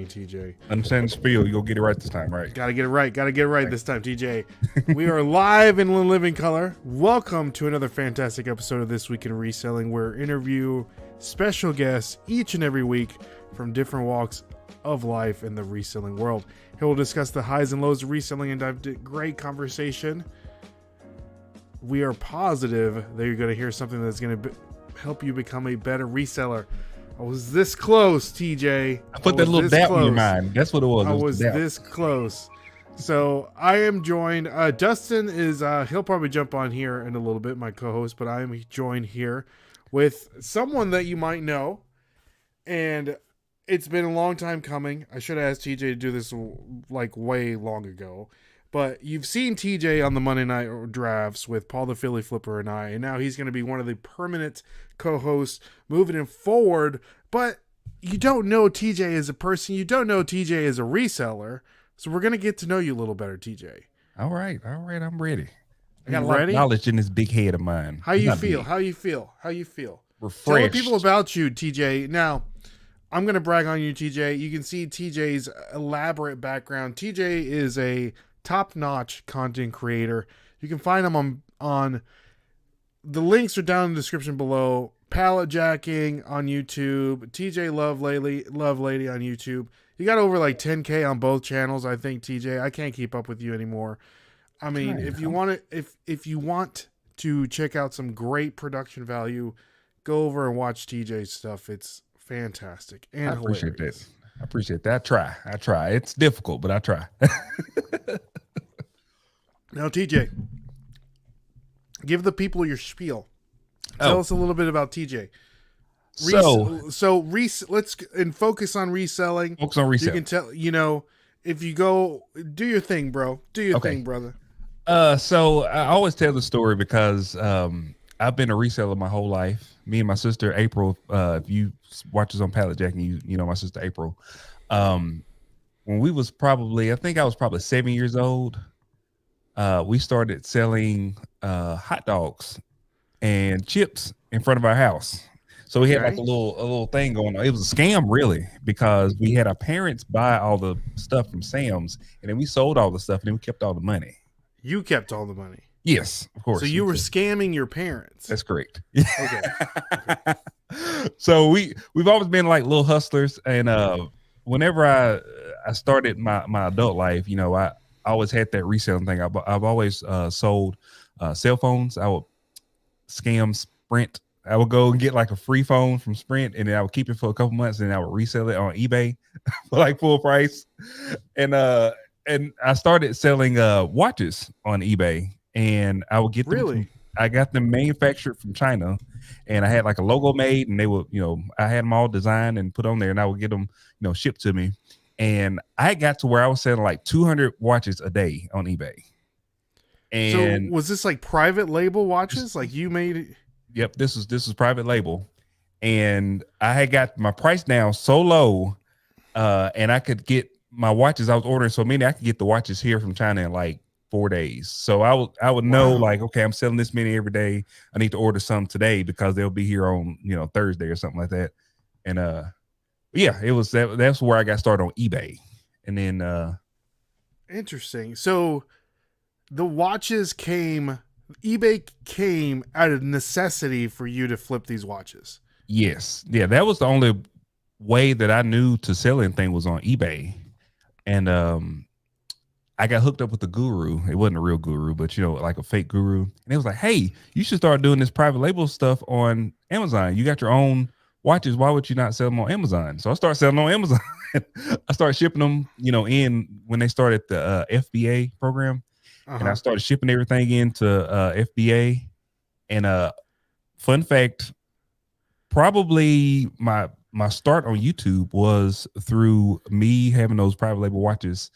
me, TJ. Understand the spiel. You'll get it right this time, right? Gotta get it right. Gotta get it right this time, TJ. We are live in living color. Welcome to another fantastic episode of This Week in Reselling, where we interview special guests each and every week from different walks of life in the reselling world. Here we'll discuss the highs and lows of reselling and dive into great conversation. We are positive that you're going to hear something that's going to help you become a better reseller. I was this close, TJ. I put that little doubt in your mind. That's what it was. I was this close. So I am joined. Dustin is, he'll probably jump on here in a little bit, my co-host, but I am joined here with someone that you might know. And it's been a long time coming. I should have asked TJ to do this like way long ago. But you've seen TJ on the Monday Night Drafts with Paul the Philly Flipper and I, and now he's going to be one of the permanent co-hosts moving him forward. But you don't know TJ as a person. You don't know TJ as a reseller. So we're going to get to know you a little better, TJ. All right. I'm ready. I got You a lot ready? of knowledge in this big head of mine. How you feel? How you feel? How you feel? Refreshed. Tell the people about you, TJ. Now, I'm going to brag on you, TJ. You can see TJ's elaborate background. TJ is a top-notch content creator. You can find him on the links are down in the description below. Pallet Jacking on YouTube, TJ Lovelady on YouTube. You got over like 10K on both channels, I think, TJ. I can't keep up with you anymore. I mean, if you want to check out some great production value, go over and watch TJ's stuff. It's fantastic and I appreciate hilarious. that. I appreciate that. I try. It's difficult, but I try. Now, TJ, give the people your spiel. Tell us a little bit about TJ. Let's focus on reselling. Focus on reselling. You can tell, if you go, do your thing, bro. Do your thing, brother. So I always tell the story because I've been a reseller my whole life. Me and my sister April, if you watch us on Pallet Jacking, you know my sister April. When we was I think I was probably 7 years old. We started selling hot dogs and chips in front of our house. So we had like a little thing going on. It was a scam, really, because we had our parents buy all the stuff from Sam's, and then we sold all the stuff, and then we kept all the money. You kept all the money. Yes, of course. So you were scamming your parents. That's correct. Okay. So we've always been like little hustlers, and whenever I started my adult life, I always had that reselling thing. I've always sold cell phones. I would scam Sprint. I would go and get like a free phone from Sprint, and then I would keep it for a couple months, and I would resell it on eBay for like full price. And I started selling watches on eBay, and I would get them I got them manufactured from China, and I had like a logo made, and they would, I had them all designed and put on there, and I would get them, shipped to me. And I got to where I was selling like 200 watches a day on eBay. And so was this like private label watches? Like you made it? Yep, this is private label, and I had got my price down so low, and I could get my watches. I was ordering so many, I could get the watches here from China in like 4 days. So I would know like, okay, I'm selling this many every day. I need to order some today because they'll be here on Thursday or something like that. And yeah, it was that's where I got started on eBay, and then interesting. So the watches eBay came out of necessity for you to flip these watches. Yes. Yeah, that was the only way that I knew to sell anything was on eBay. And I got hooked up with a guru. It wasn't a real guru, but like a fake guru. And it was like, hey, you should start doing this private label stuff on Amazon. You got your own watches. Why would you not sell them on Amazon? So I started selling on Amazon. I started shipping them, in when they started the FBA program. And I started shipping everything into FBA. And fun fact, probably my start on YouTube was through me having those private label watches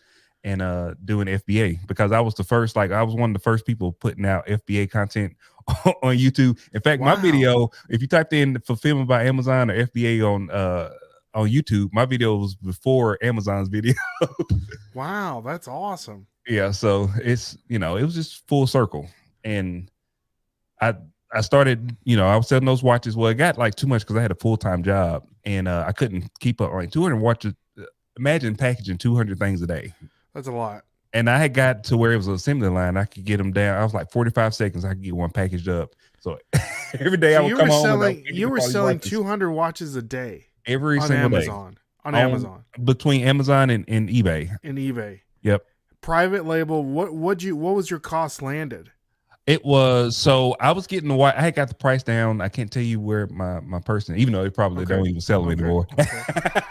and doing FBA, because I was the first, I was one of the first people putting out FBA content on YouTube. In fact, my video, if you typed in fulfillment by Amazon or FBA on YouTube, my video was before Amazon's video. Wow, that's awesome. Yeah, so it's, it was just full circle. And I started, I was selling those watches. Well, it got like too much because I had a full-time job, and I couldn't keep up. Like 200 watches imagine packaging 200 things a day. That's a lot. And I had got to where it was an assembly line. I could get them down. I was like 45 seconds. I could get one packaged up. So every day I would come home and you were selling 200 watches a day every on single Amazon. day. On Amazon. Between Amazon and eBay. In eBay. Yep. Private label. What was your cost landed? It was, so I was getting the watch. I had got the price down. I can't tell you where my person, even though they probably don't even sell them anymore. Okay.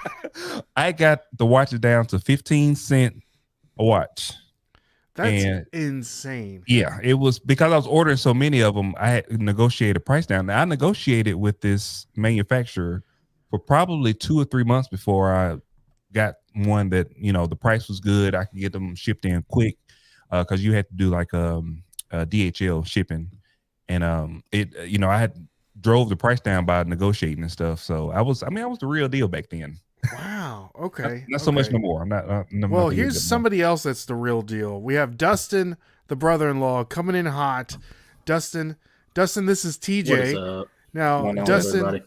I got the watches down to 15 cents a watch. That's insane. Yeah, it was because I was ordering so many of them. I had negotiated price down. Now I negotiated with this manufacturer for probably 2 or 3 months before I got one that, you know, the price was good. I could get them shipped in quick because you had to do like DHL shipping, and you know, I had drove the price down by negotiating and stuff. So I was the real deal back then. Wow. Okay. Not so much no more. I'm not. Well, here's somebody else that's the real deal. We have Dustin, the brother-in-law, coming in hot. Dustin, this is TJ. What is up? Now, Dustin,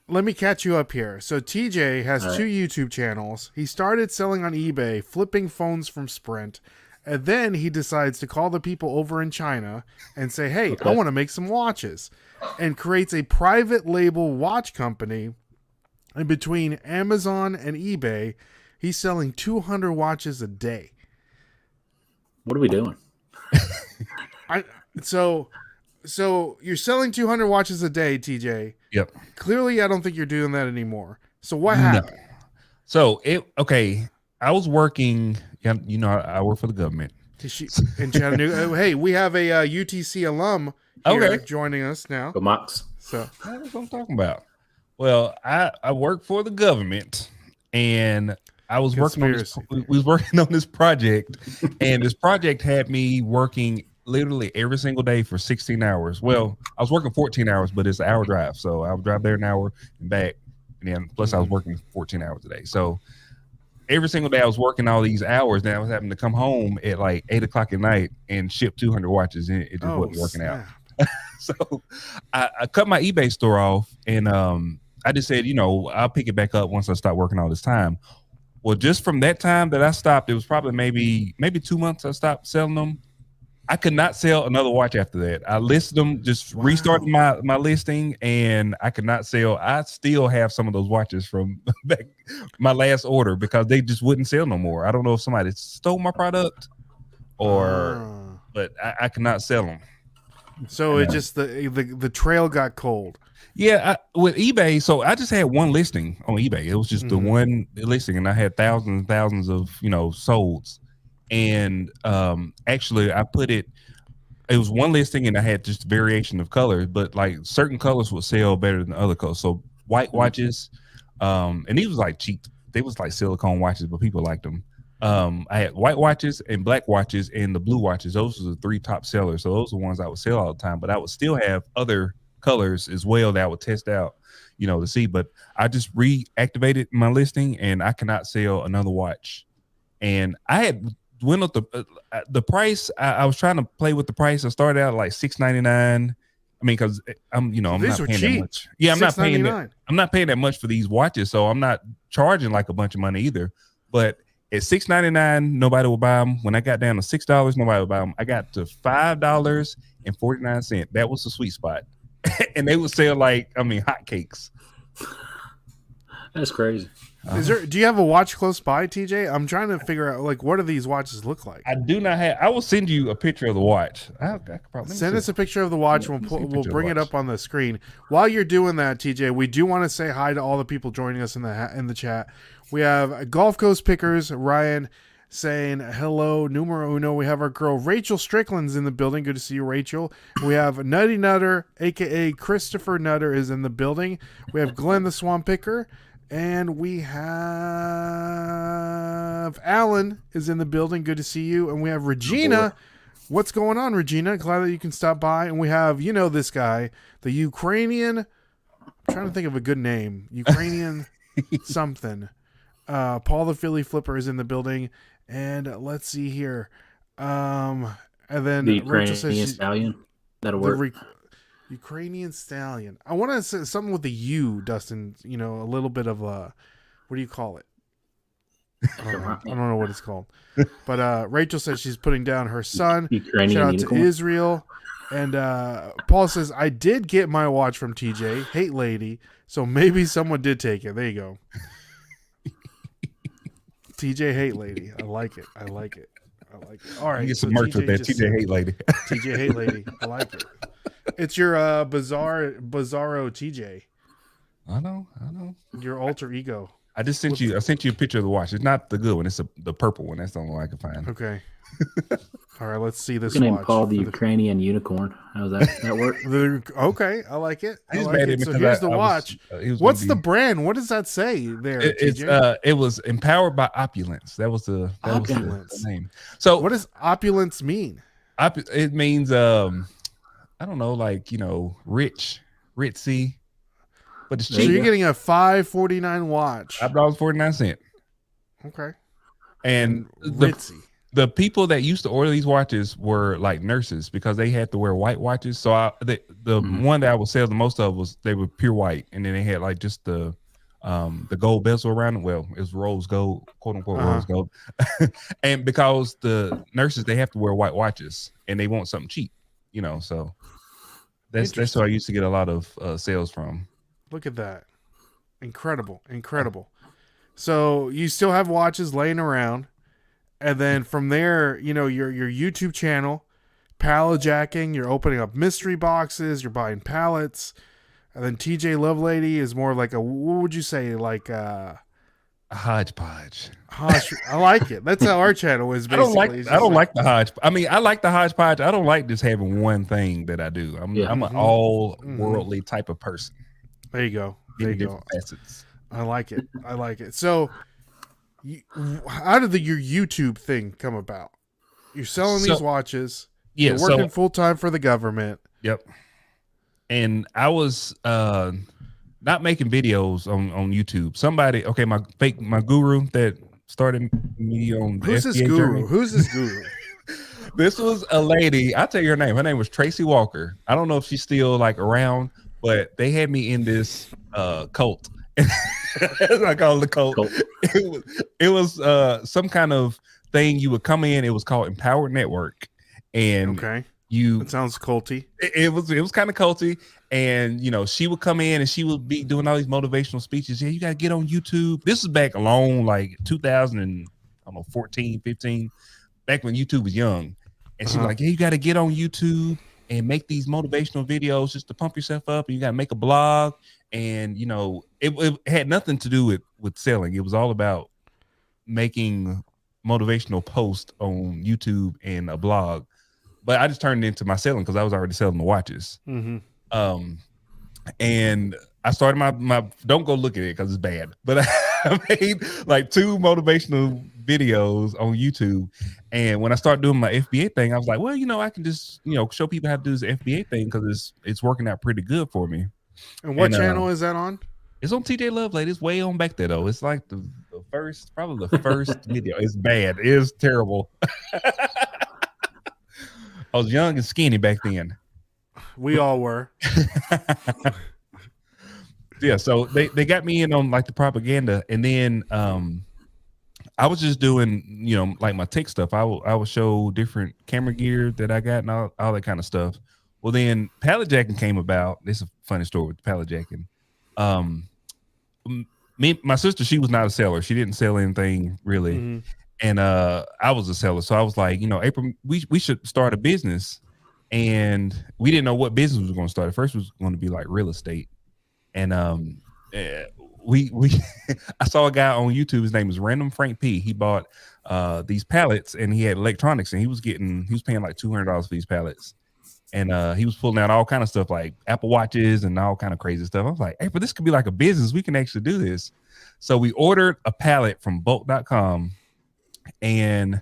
let me catch you up here. So TJ has 2 YouTube channels. He started selling on eBay, flipping phones from Sprint. And then he decides to call the people over in China and say, hey, I want to make some watches. And creates a private label watch company. And between Amazon and eBay, he's selling 200 watches a day. What are we doing? So you're selling 200 watches a day, TJ. Yep. Clearly, I don't think you're doing that anymore. So what happened? No. So I was working. You know, I work for the government in Chattanooga. Hey, we have a UTC alum here joining us now. Go Mox. So that's what I'm talking about. Well, I work for the government, and I was working on this. We was working on this project, and this project had me working literally every single day for 16 hours. Well, I was working 14 hours, but it's an hour drive, so I would drive there an hour and back, and then plus I was working 14 hours a day. So every single day I was working all these hours, and I was having to come home at like 8 o'clock at night and ship 200 watches, and it just wasn't working out. So I cut my eBay store off, and I just said, you know, I'll pick it back up once I stop working all this time. Well, just from that time that I stopped, it was probably maybe 2 months I stopped selling them. I could not sell another watch after that. I listed them, just restarted my listing, and I could not sell. I still have some of those watches from back my last order because they just wouldn't sell no more. I don't know if somebody stole my product but I could not sell them. So it just the trail got cold. Yeah, with eBay, so I just had one listing on eBay. It was just the one listing, and I had thousands and thousands of, you know, solds. And actually I put it was one listing, and I had just variation of colors, but like certain colors would sell better than other colors. So white watches, and these was like cheap. They was like silicone watches, but people liked them. I had white watches and black watches and the blue watches. Those were the 3 top sellers. So those are the ones I would sell all the time, but I would still have other colors as well that I would test out, you know, to see. But I just reactivated my listing, and I cannot sell another watch. And I had went up the price. I was trying to play with the price. I started out like $6.99. I mean, because I'm not paying that much. Yeah, I'm not paying that. I'm not paying that much for these watches, so I'm not charging like a bunch of money either. But at $6.99, nobody would buy them. When I got down to $6, nobody would buy them. I got to $5.49. That was the sweet spot, and they would sell like hotcakes. That's crazy. Do you have a watch close by, TJ? I'm trying to figure out, like, what do these watches look like? I do not have. I will send you a picture of the watch. I could probably send us a picture of the watch. We'll bring it up on the screen. While you're doing that, TJ, we do want to say hi to all the people joining us in the chat. We have Gulf Coast Pickers, Ryan saying hello, numero uno. We have our girl Rachel Strickland's in the building. Good to see you, Rachel. We have Nutty Nutter, aka Christopher Nutter, is in the building. We have Glenn the Swan Picker. And we have Alan is in the building. Good to see you. And we have Regina. What's going on, Regina? Glad that you can stop by. And we have, this guy, the Ukrainian. I'm trying to think of a good name. Ukrainian something. Paul the Philly Flipper is in the building. And let's see here. And then the Ukrainian Stallion. That'll work. Ukrainian Stallion. I want to say something with the U, Dustin. A little bit of a, what do you call it? I don't know what it's called. But Rachel says she's putting down her son. Ukrainian Shout out unicorn. to Israel. And Paul says, I did get my watch from TJ, Hate Lady, so maybe someone did take it. There you go. TJ Hate Lady. I like it. All right. You get some merch with that TJ Hate Lady. TJ Hate Lady. I like it. It's your bizarro TJ. I know. Your alter ego. I sent you a picture of the watch. It's not the good one. It's the purple one. That's the only one I can find. Okay. All right, let's see this watch. Name Paul the Ukrainian unicorn. How's that work? Okay, I like it. So here's the watch. What's the brand? What does that say there? It was empowered by opulence. That was the name. So what does opulence mean? It means I don't know, like rich, ritzy. But it's cheap. So you're getting a $5.49 watch. $5.49. Okay. And ritzy. The people that used to order these watches were like nurses because they had to wear white watches. So the one that I would sell the most of they were pure white, and then they had like just the gold bezel around it. Well, it was rose gold, quote unquote rose gold. And because the nurses, they have to wear white watches and they want something cheap, so that's who I used to get a lot of sales from. Look at that. Incredible. So you still have watches laying around. And then from there, your YouTube channel, pallet jacking, you're opening up mystery boxes, you're buying pallets. And then TJ Lovelady is more like what would you say? Like a hodgepodge. I like it. That's how our channel is basically. I don't like the hodgepodge. I mean, I like the hodgepodge. I don't like just having one thing that I do. I'm an all worldly type of person. There you go. Facets. I like it. So how did your YouTube thing come about? You're selling these watches. Yeah, you're working full time for the government. Yep. And I was not making videos on YouTube. Somebody, my guru that started me on. Who's this guru? Who's this guru? This was a lady. I'll tell you her name. Her name was Tracy Walker. I don't know if she's still like around, but they had me in this cult. I call it the cult. It was some kind of thing you would come in. It was called Empowered Network, and it sounds culty. It was kind of culty, and she would come in and she would be doing all these motivational speeches. Yeah, you got to get on YouTube. This is back along like 2014, 15, back when YouTube was young, and she was like, yeah, you got to get on YouTube and make these motivational videos just to pump yourself up, and you got to make a blog. And it had nothing to do with selling. It was all about making motivational posts on YouTube and a blog. But I just turned it into my selling because I was already selling the watches. Mm-hmm. And I started my don't go look at it because it's bad. But I made like 2 motivational videos on YouTube. And when I started doing my FBA thing, I was like, well, I can just show people how to do this FBA thing because it's working out pretty good for me. And what channel is that on? It's on TJ Lovelady. It's way on back there though. It's like the first video. It's bad. It's terrible. I was young and skinny back then. We all were. Yeah, so they got me in on like the propaganda, and then I was just doing like my tech stuff. I would show different camera gear that I got and all that kind of stuff. Well, then pallet jacking came about. This is a funny story with pallet jacking. My sister, she was not a seller. She didn't sell anything really. Mm-hmm. And I was a seller. So I was like, April, we should start a business. And we didn't know what business was going to start. At first it was going to be like real estate. And we I saw a guy on YouTube. His name is Random Frank P. He bought these pallets and he had electronics, and he was paying like $200 for these pallets. And he was pulling out all kind of stuff like Apple Watches and all kind of crazy stuff. I was like, hey, but this could be like a business. We can actually do this. So we ordered a pallet from bulk.com, and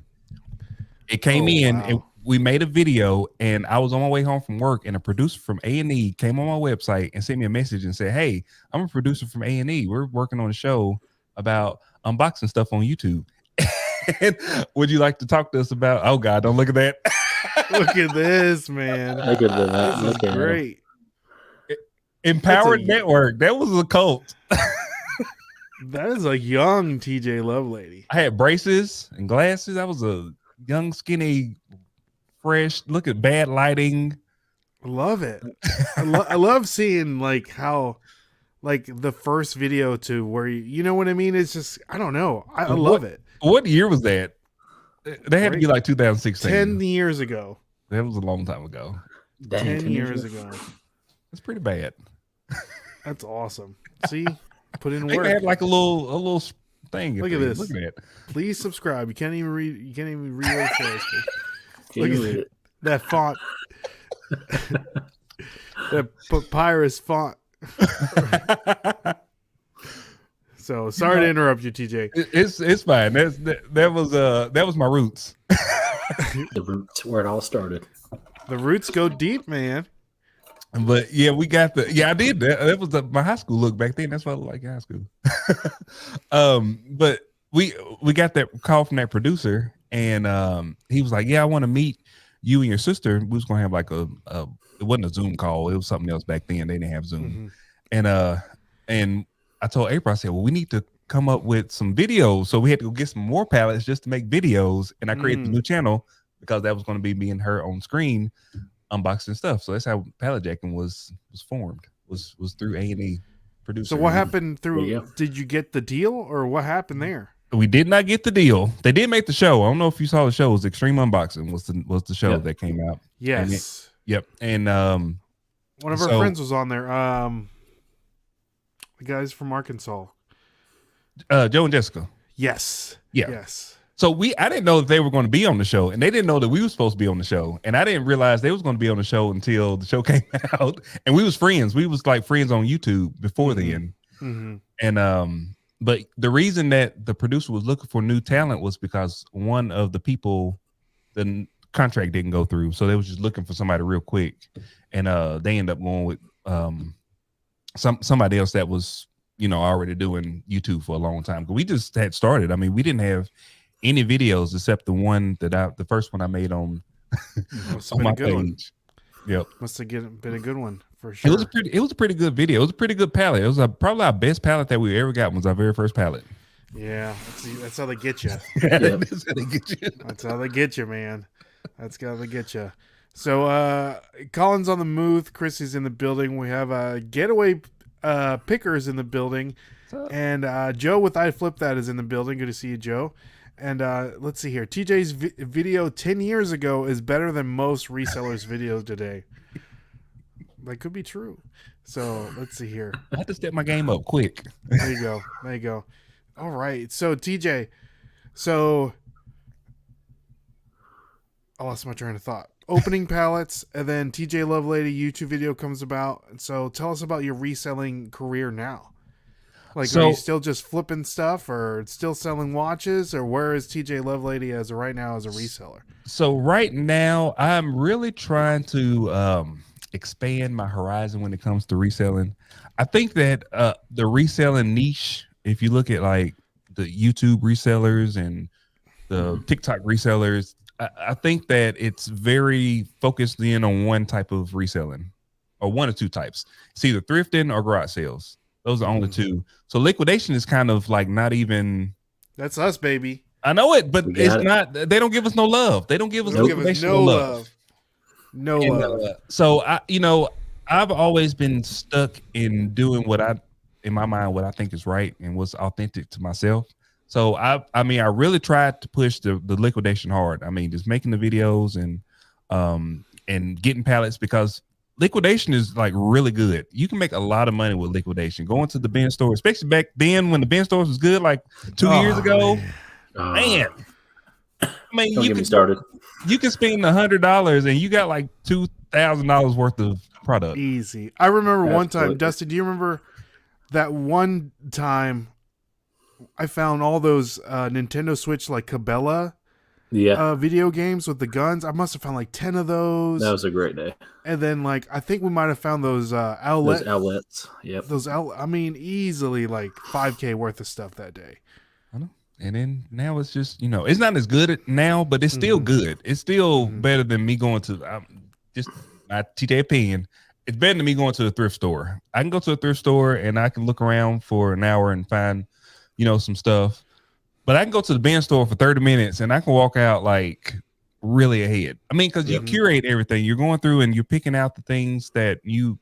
it came in. Wow. And we made a video, and I was on my way home from work, and a producer from A&E came on my website and sent me a message and said, hey, I'm a producer from A&E. We're working on a show about unboxing stuff on YouTube. And would you like to talk to us about, oh God, don't look at that. Look at this, man. Look at that. This is great. Empowered Network. That was a cult. That is a young TJ Lovelady. I had braces and glasses. I was a young, skinny, fresh. Look at bad lighting. I love it. I love seeing like how like the first video to where you know what I mean. It's just I don't know. I love it. What year was that? They had to be like 2016. 10 years ago. That was a long time ago. Dang, 10 years ago. That's pretty bad. That's awesome. See, put in They work. had like a little thing. Look at this. Look at that. Please subscribe. You can't even read. You can't even read what it says. Can Look you at read it? that font. That papyrus font. So sorry to interrupt you, TJ. It's fine. That was my roots. The roots where it all started. The roots go deep, man. But yeah, we got I did that. That was my high school look back then. That's why I look like high school. But we got that call from that producer, and he was like, "Yeah, I want to meet you and your sister." We was gonna have like it wasn't a Zoom call. It was something else back then. They didn't have Zoom, and I told April, I said, "Well, we need to come up with some videos." So we had to go get some more palettes just to make videos, and I created the new channel because that was going to be me and her on screen unboxing stuff. So that's how pallet jacking was formed. Was through A&E producer. So what happened through? Did you get the deal, or what happened there? We did not get the deal. They did make the show. I don't know if you saw the show. It was Extreme Unboxing was the show that came out. Yes. And one of our friends was on there. The guys from Arkansas. Joe and Jessica. Yes. Yeah. Yes. So I didn't know that they were going to be on the show, and they didn't know that we were supposed to be on the show, and I didn't realize they was going to be on the show until the show came out. And we was friends. We was like friends on YouTube before then. And but the reason that the producer was looking for new talent was because one of the people, the contract didn't go through, so they was just looking for somebody real quick, and they ended up going with somebody else that was already doing YouTube for a long time. But we just had started. I mean, we didn't have any videos except the one the first one I made on my page. One. Yep, must have been a good one for sure. It was a pretty good video. It was a pretty good palette. It was probably our best palette that we ever got. Was our very first palette. Yeah, that's how they get you. That's how they get you. That's how they get you, man. That's how they get you. So Colin's on the move. Chrissy's in the building. We have Getaway Pickers in the building, and Joe with I Flip That is in the building. Good to see you, Joe. And let's see here. TJ's video 10 years ago is better than most resellers' videos today. That could be true. So let's see here. I have to step my game up quick. There you go. There you go. All right. So TJ, I lost my train of thought. Opening pallets, and then TJ Lovelady YouTube video comes about. So tell us about your reselling career now. Like, are you still just flipping stuff, or still selling watches, or where is TJ Lovelady as of right now as a reseller? So right now, I'm really trying to expand my horizon when it comes to reselling. I think that the reselling niche, if you look at like the YouTube resellers and the TikTok resellers, I think that it's very focused in on one type of reselling, or one or two types. It's either thrifting or garage sales. Those are only two. So liquidation is kind of like not even. That's us, baby. I know it, but it's not. They don't give us no love. They don't give us no love. No love. So I've always been stuck in doing in my mind, what I think is right and what's authentic to myself. So I mean, I really tried to push the liquidation hard. I mean, just making the videos and getting pallets, because liquidation is like really good. You can make a lot of money with liquidation. Going to the bin store, especially back then when the bin stores was good, like 2 years ago. Man. I mean, don't get me started. You can spend $100 and you got like $2,000 worth of product. Easy. I remember one time, Dustin. Do you remember that one time I found all those Nintendo Switch like Cabela video games with the guns? I must have found like 10 of those. That was a great day. And then like I think we might have found those outlets. Those outlets. Yep. I mean, easily like $5,000 worth of stuff that day. I know. And then now it's just, it's not as good now, but it's still good. It's still better than me going to just my TJ opinion. It's better than me going to a thrift store. I can go to a thrift store and I can look around for an hour and find some stuff. But I can go to the bin store for 30 minutes and I can walk out like really ahead. I mean, because you curate everything. You're going through and you're picking out the things that you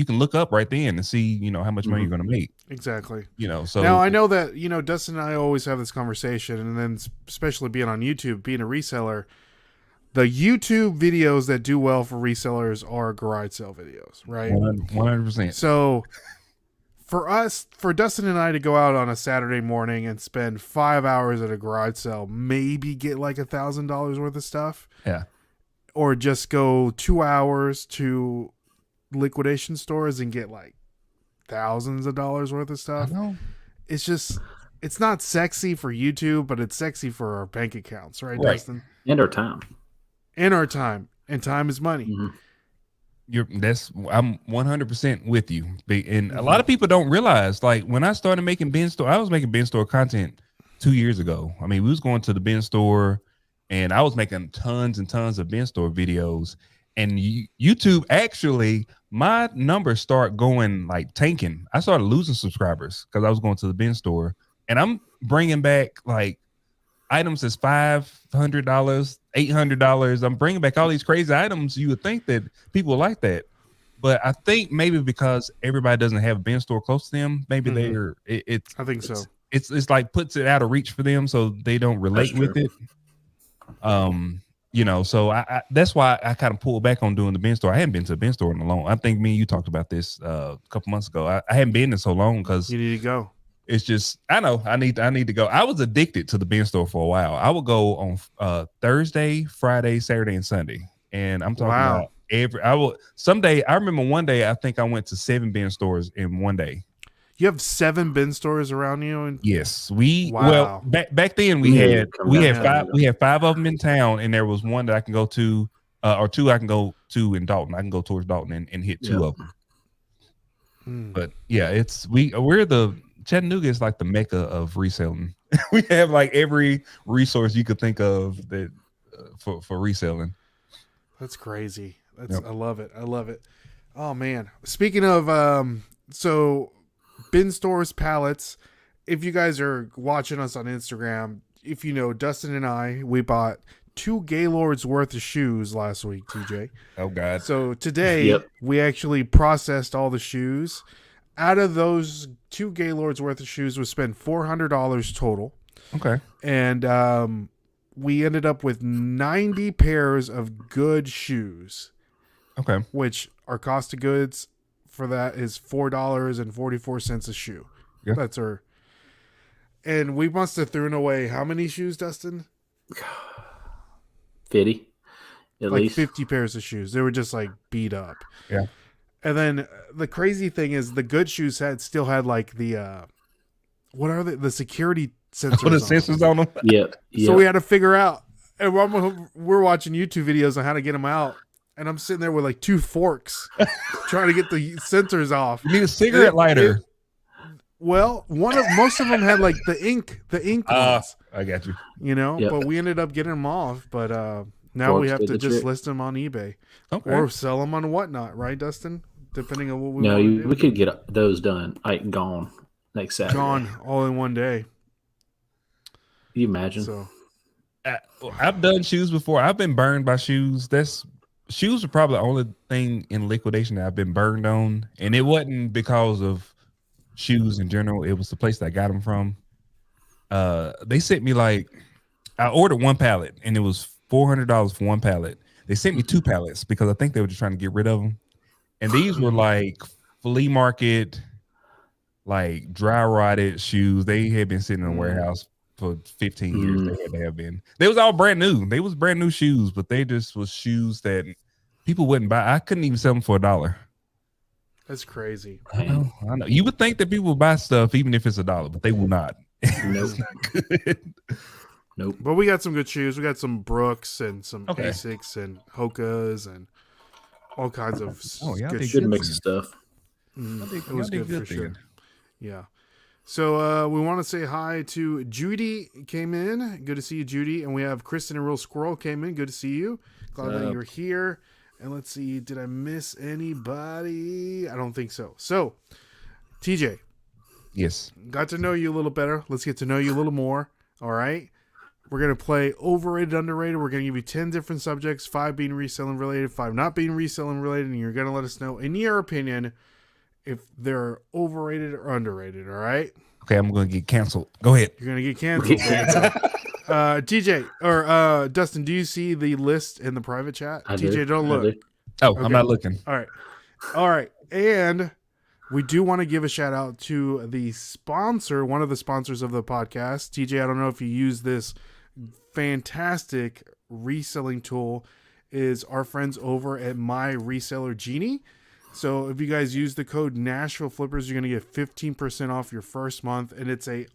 can look up right then and see, how much money you're going to make. Exactly. So now I know that, Dustin and I always have this conversation, and then especially being on YouTube, being a reseller, the YouTube videos that do well for resellers are garage sale videos, right? 100%. So for Dustin and I to go out on a Saturday morning and spend 5 hours at a garage sale, maybe get like $1,000 worth of stuff. Yeah. Or just go 2 hours to liquidation stores and get like thousands of dollars worth of stuff. I know. It's not sexy for YouTube, but it's sexy for our bank accounts, right, Dustin? And our time. And time is money. Mm-hmm. I'm 100% with you. And a lot of people don't realize, like, when I started making bin store, I was making bin store content 2 years ago. I mean, we was going to the bin store and I was making tons and tons of bin store videos. And YouTube, actually, my numbers start going like tanking. I started losing subscribers because I was going to the bin store, and I'm bringing back like items that's $500, $800. I'm bringing back all these crazy items. You would think that people like that, but I think maybe because everybody doesn't have a bin store close to them, maybe I think so. It's like puts it out of reach for them, so they don't relate with it. So I that's why I kind of pulled back on doing the bin store. I hadn't been to a bin store in a long. I think me and you talked about this a couple months ago. I hadn't been in so long because you need to go. It's just I know I need to go. I was addicted to the bin store for a while. I would go on Thursday, Friday, Saturday, and Sunday, and I'm talking about someday. I remember one day I think I went to 7 bin stores in one day. You have 7 bin stores around you, and yes, back then we had 5 of them in town, and there was one that I can go to, or 2 I can go to in Dalton. I can go towards Dalton and hit 2 of them. But yeah, we're the Chattanooga is like the mecca of reselling. We have like every resource you could think of that for reselling. That's crazy. I love it. Oh man, speaking of so. Bin stores, pallets. If you guys are watching us on Instagram, if you know, Dustin and I, we bought 2 Gaylords worth of shoes last week, TJ. Oh God. So today we actually processed all the shoes. Out of those 2 Gaylords worth of shoes, we spent $400 total. Okay. And we ended up with 90 pairs of good shoes. Okay. Which our cost of goods for that is $4.44 a shoe. Yeah. That's our. And we must have thrown away how many shoes, Dustin? 50 at like least. 50 pairs of shoes. They were just like beat up. Yeah. And then the crazy thing is the good shoes still had like the what are the security sensors? The sensors on them. Yep. So we had to figure out, and we're watching YouTube videos on how to get them out. And I'm sitting there with like 2 forks trying to get the sensors off. You need a cigarette lighter. Most of them had like the ink ones. I got you. But we ended up getting them off. But now Forks we have to just trick. list them on eBay, or sell them on Whatnot, right, Dustin? Depending on what we No, want to do. we could get those done. Like gone next Saturday. Gone all in one day. Can you imagine? So I've done shoes before. I've been burned by shoes. Shoes are probably the only thing in liquidation that I've been burned on, and it wasn't because of shoes in general. It was the place that I got them from. They sent me I ordered 1 pallet, and it was $400 for 1 pallet. They sent me 2 pallets because I think they were just trying to get rid of them. And these were like flea market, like dry rotted shoes. They had been sitting in a warehouse for 15 years. They have been. They was all brand new. They was brand new shoes, but they just was shoes that people wouldn't buy. I couldn't even sell them for $1. that's crazy. I know. You would think that people would buy stuff even if it's $1, but they will not. Nope. Nope. But we got some good shoes. We got some Brooks and some Okay. Asics and Hokas and all kinds of good Good shoes. mix of stuff. It was good for sure. Yeah. So we want to say hi to Judy. Came in. Good to see you, Judy. And we have Kristen and Real Squirrel came in. Good to see you. Glad that you're here. And let's see. Did I miss anybody? I don't think so. So, TJ, Yes. Got to know you a little better. Let's get to know you a little more. All right. We're going to play overrated, underrated. We're going to give you 10 different subjects, 5 being reselling related, 5 not being reselling related, and you're going to let us know, in your opinion, if they're overrated or underrated. All right. Okay, I'm going to get canceled. Go ahead. You're going to get canceled. TJ or Dustin, do you see the list in the private chat? I TJ, do. don't I look. do. Oh, Okay. I'm not looking. All right. And we do want to give a shout out to the sponsor, one of the sponsors of the podcast. TJ, I don't know if you use this fantastic reselling tool, is our friends over at My Reseller Genie. So if you guys use the code Nashville Flippers, you're going to get 15% off your first month. And it's a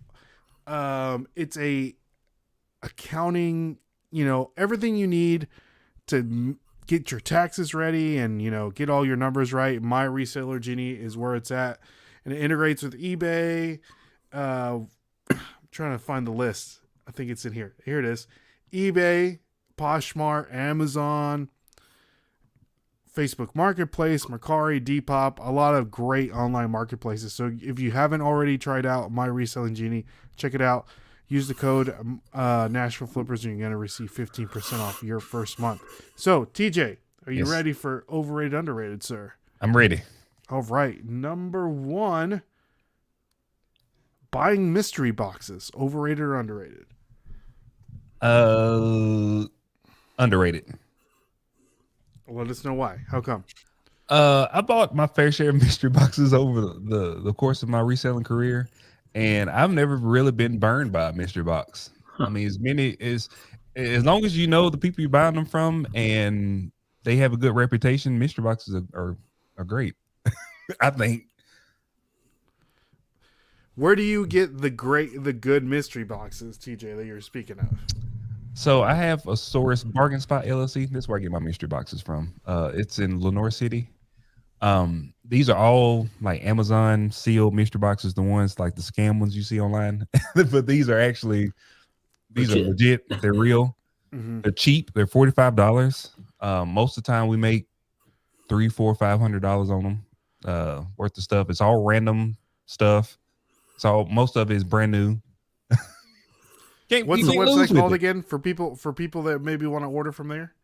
accounting, everything you need to get your taxes ready and, get all your numbers right. My Reseller Genie is where it's at. And it integrates with eBay. I'm trying to find the list. I think it's in here. Here it is. eBay, Poshmark, Amazon, Facebook Marketplace, Mercari, Depop, a lot of great online marketplaces. So if you haven't already tried out My Reselling Genie, check it out. Use the code Nashville Flippers and you're going to receive 15% off your first month. So, TJ, are you ready for overrated, underrated, sir? I'm ready. All right. Number 1, buying mystery boxes, overrated or underrated? Underrated. Let us know why. How come? I bought my fair share of mystery boxes over the course of my reselling career, and I've never really been burned by a mystery box. I mean, as long as you know the people you're buying them from and they have a good reputation, mystery boxes are great. I think. Where do you get the good mystery boxes, TJ, that you're speaking of? So I have a source, Bargain Spot LLC. That's where I get my mystery boxes from. It's in Lenore City. These are all like Amazon sealed mystery boxes, the ones like the scam ones you see online. But these are legit. They're real. Mm-hmm. They're cheap. They're $45. Most of the time we make $300, $400, $500 on them. Worth of stuff. It's all random stuff. So most of it is brand new. What's the website called again for people that maybe want to order from there?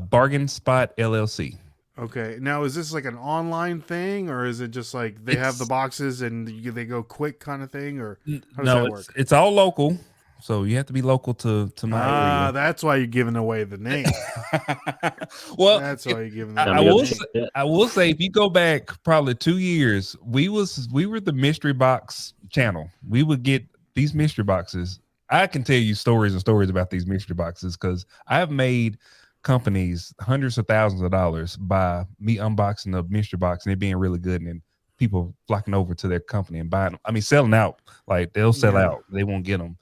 Bargain Spot LLC. Okay. Now, is this like an online thing, or is it just like they have the boxes and they go quick kind of thing, or how does that work? It's all local, so you have to be local to my area. That's why you're giving away the name. Well, that's why you're giving. I will say, if you go back probably 2 years, we were the mystery box channel. We would get these mystery boxes. I can tell you stories and stories about these mystery boxes because I've made companies hundreds of thousands of dollars by me unboxing a mystery box and it being really good and then people flocking over to their company and buying them. I mean, selling out. Like they'll sell out. They won't get them.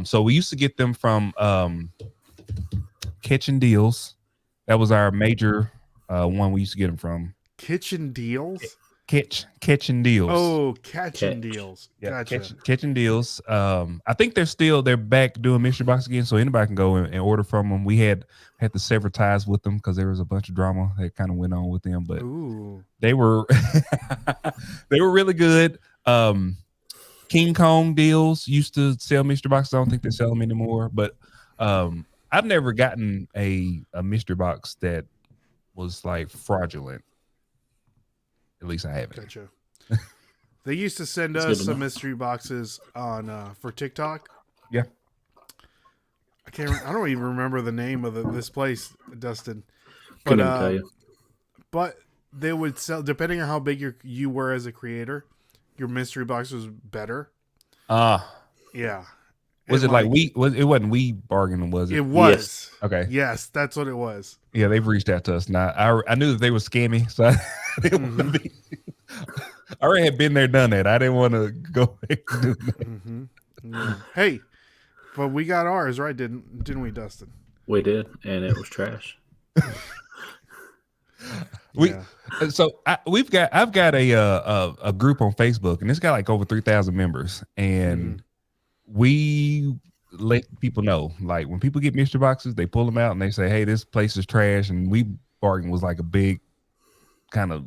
So we used to get them from Kitchen Deals. That was our major one we used to get them from. Kitchen Deals? Kitchen Deals. Oh, Kitchen Deals. Yeah, gotcha. Kitchen Deals. I think they're back doing mystery box again, so anybody can go and order from them. We had to sever ties with them because there was a bunch of drama that kind of went on with them, but they were they were really good. King Kong Deals used to sell mystery boxes. I don't think they sell them anymore, but I've never gotten a mystery box that was like fraudulent. At least I haven't. Gotcha. They used to send us some mystery boxes on for TikTok. Yeah. I don't even remember the name of this place, Dustin. Couldn't tell you. But they would sell, depending on how big you were as a creator, your mystery box was better. Yeah. Was it like it wasn't we bargaining, was it? It was. Yes. Okay. Yes, that's what it was. Yeah, they've reached out to us now. I knew that they were scammy, so I didn't want to be. I already had been there, done that. I didn't want to go and do that. Mm-hmm. Yeah. Hey, but we got ours right, didn't we, Dustin? We did, and it was trash. I've got a group on Facebook, and it's got like over 3,000 members, and we let people know, like when people get mystery boxes, they pull them out and they say, "Hey, this place is trash," and we bargain was like a big kind of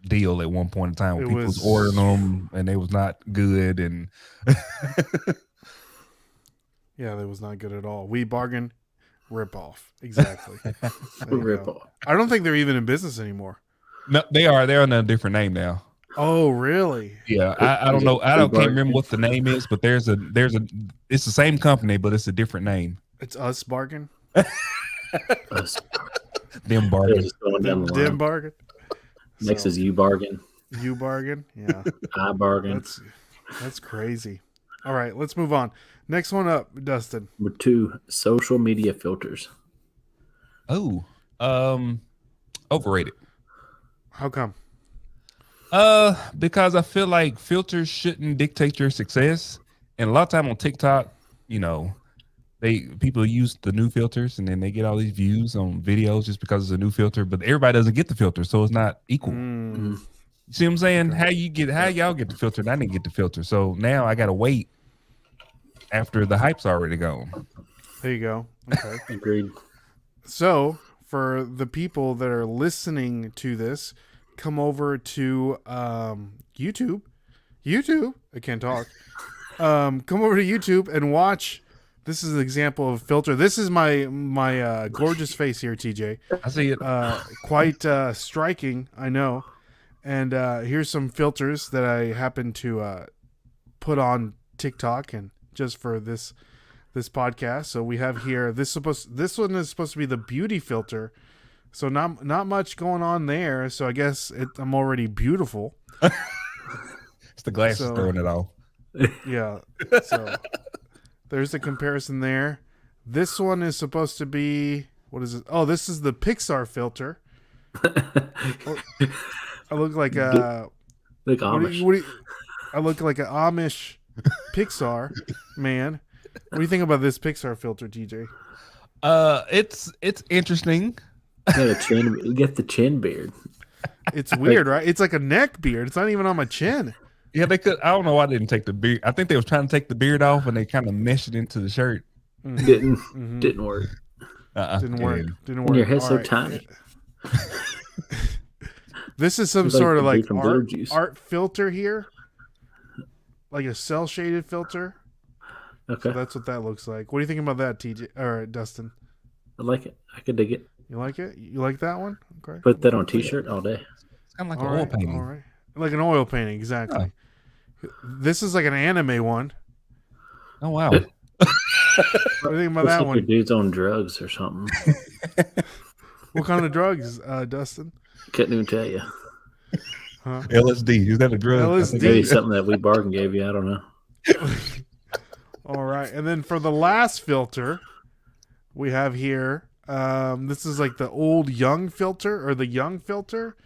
deal at one point in time when It people was was- ordering them and they was not good. And Yeah, that was not good at all. We bargain, rip off. Exactly. There you Rip go. off. I don't think they're even in business anymore. no, they're under a different name now. Oh, really? Yeah, I don't Is know. it I don't can't Bargain? remember what the name is, but it's the same company, but it's a different name. It's us bargain. Us. Them They're bargain. just going down the Dim line. bargain. Next So, is you bargain. you bargain. Yeah, I bargain. that's crazy. All right, let's move on. Next one up, Dustin. Number 2, social media filters. Oh, overrated. How come? Because I feel like filters shouldn't dictate your success, and a lot of time on TikTok, you know, people use the new filters and then they get all these views on videos just because it's a new filter, but everybody doesn't get the filter, so it's not equal. Mm, You see what I'm saying? Okay. How y'all get the filter and I didn't get the filter, so now I gotta wait after the hype's already gone. there you go. Okay. Agreed. So, for the people that are listening to this, come over to YouTube. I can't talk. Come over to YouTube and watch. This is an example of filter. This is my gorgeous face here, TJ. I see it. Quite striking, I know. And here's some filters that I happen to put on TikTok and just for this podcast. So we have here this one is supposed to be the beauty filter. So not much going on there. So I guess I'm already beautiful. It's the glasses so- throwing it off. Yeah. So there's a comparison there. This one is supposed to be what is it? Oh, this is the Pixar filter. I look like a Look Amish. I look like an Amish Pixar man. What do you think about this Pixar filter, TJ? It's interesting. You get the chin beard. It's weird, right? It's like a neck beard. It's not even on my chin. Yeah, they could. I don't know why they didn't take the beard. I think they was trying to take the beard off and they kind of meshed it into the shirt. Didn't work. Didn't work. Didn't work. And your head's All so right. tiny. This is some It's like sort of the dude like from art, Beetlejuice. art filter here, like a cell shaded filter. Okay. So that's what that looks like. What do you think about that, TJ or Dustin? I like it. I could dig it. You like it? You like that one? Okay. Put that on a t-shirt all day. It's kind of like All an oil right, painting. all right. Like an oil painting, exactly. This is like an anime one. Oh wow. What do you think about Looks that like your one? dude's on drugs or something. What kind of drugs, Dustin? Couldn't even tell you. Huh? LSD. Is that a drug? I think LSD. Maybe something that we bargain gave you. I don't know. All right, and then for the last filter, we have here. This is like the old young filter or the young filter.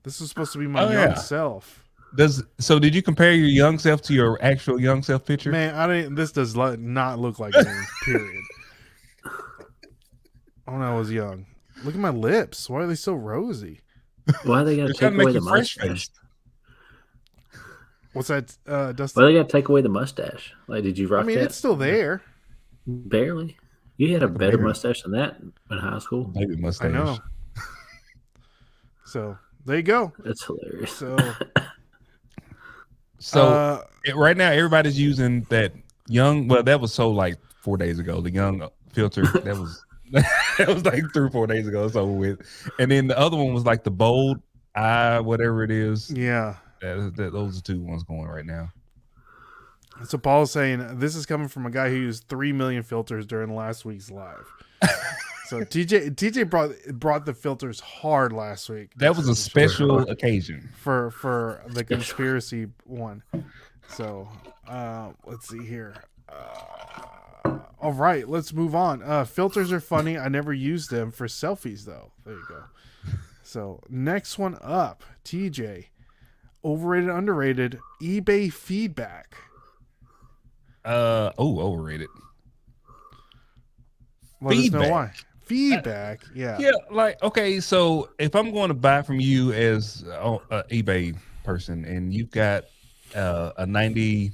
This is supposed to be my Oh, young yeah. self. So did you compare your young self to your actual young self picture? Man, I didn't. This does not look like me. Period. When I was young, look at my lips. Why are they so rosy? Why they got to They're take trying to away make the you fresh mustache? faced. What's that, Dustin? Why they got to take away the mustache? Like, did you rock I mean, that? it's still there. Barely. You had a better Barely. mustache than that in high school. Baby mustache. I know. So there you go. That's hilarious. So So right now, everybody's using that young. Well, that was so like 4 days ago. The young filter that was that was like 3 or 4 days ago. It's over with. And then the other one was like the bold eye, whatever it is. yeah. Those are 2 ones going right now. So Paul's saying this is coming from a guy who used 3 million filters during last week's live. So TJ brought the filters hard last week. That was a special occasion. for the conspiracy one. So let's see here. All right, let's move on. Filters are funny. I never used them for selfies though. There you go. So next one up, TJ. Overrated, underrated, eBay feedback. Overrated. Let us know Feedback. why. Feedback, yeah. Yeah, like okay, so if I'm going to buy from you as a eBay person, and you've got a 98%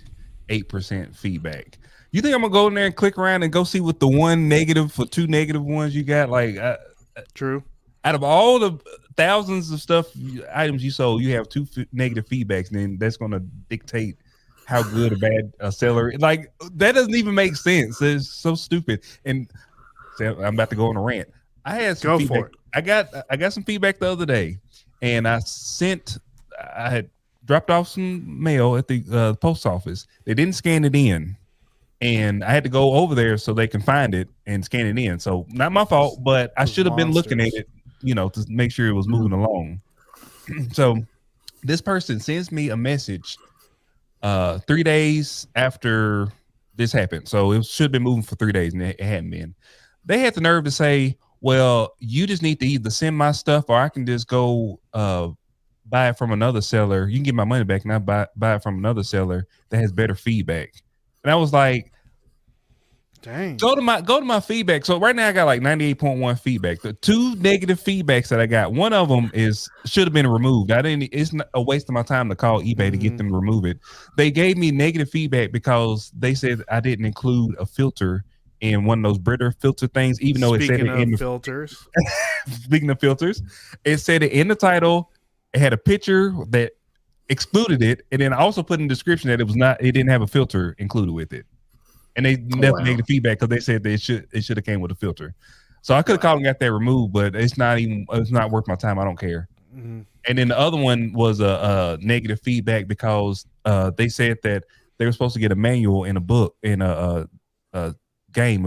feedback, you think I'm gonna go in there and click around and go see what the 1 negative or 2 negative ones you got? Like, True. out of all the thousands of items you sold, you have two negative feedbacks, and then that's going to dictate how good or bad a seller. Like that doesn't even make sense. It's so stupid. And so I'm about to go on a rant. I had some feedback. I got some feedback the other day, and I had dropped off some mail at the post office. They didn't scan it in, and I had to go over there so they can find it and scan it in. So not my fault, but I should have been looking at it, to make sure it was moving along. So this person sends me a message 3 days after this happened. So it should have been moving for 3 days, and it hadn't been. They had the nerve to say, well, you just need to either send my stuff or I can just go buy it from another seller. You can get my money back and I buy it from another seller that has better feedback. And I was like, dang. Go to my feedback. So right now I got like 98.1 feedback. The 2 negative feedbacks that I got, one of them should have been removed. It's not a waste of my time to call eBay to get them to remove it. They gave me negative feedback because they said I didn't include a filter in one of those Brita filter things, even though it said it in the filters. Speaking of filters, it said it in the title. It had a picture that excluded it, and then I also put in the description that it didn't have a filter included with it. And they left negative feedback because they said it should have came with a filter. So I could have called and got that removed, but it's not worth my time. I don't care. Mm-hmm. And then the other one was a negative feedback because they said that they were supposed to get a manual in a book in a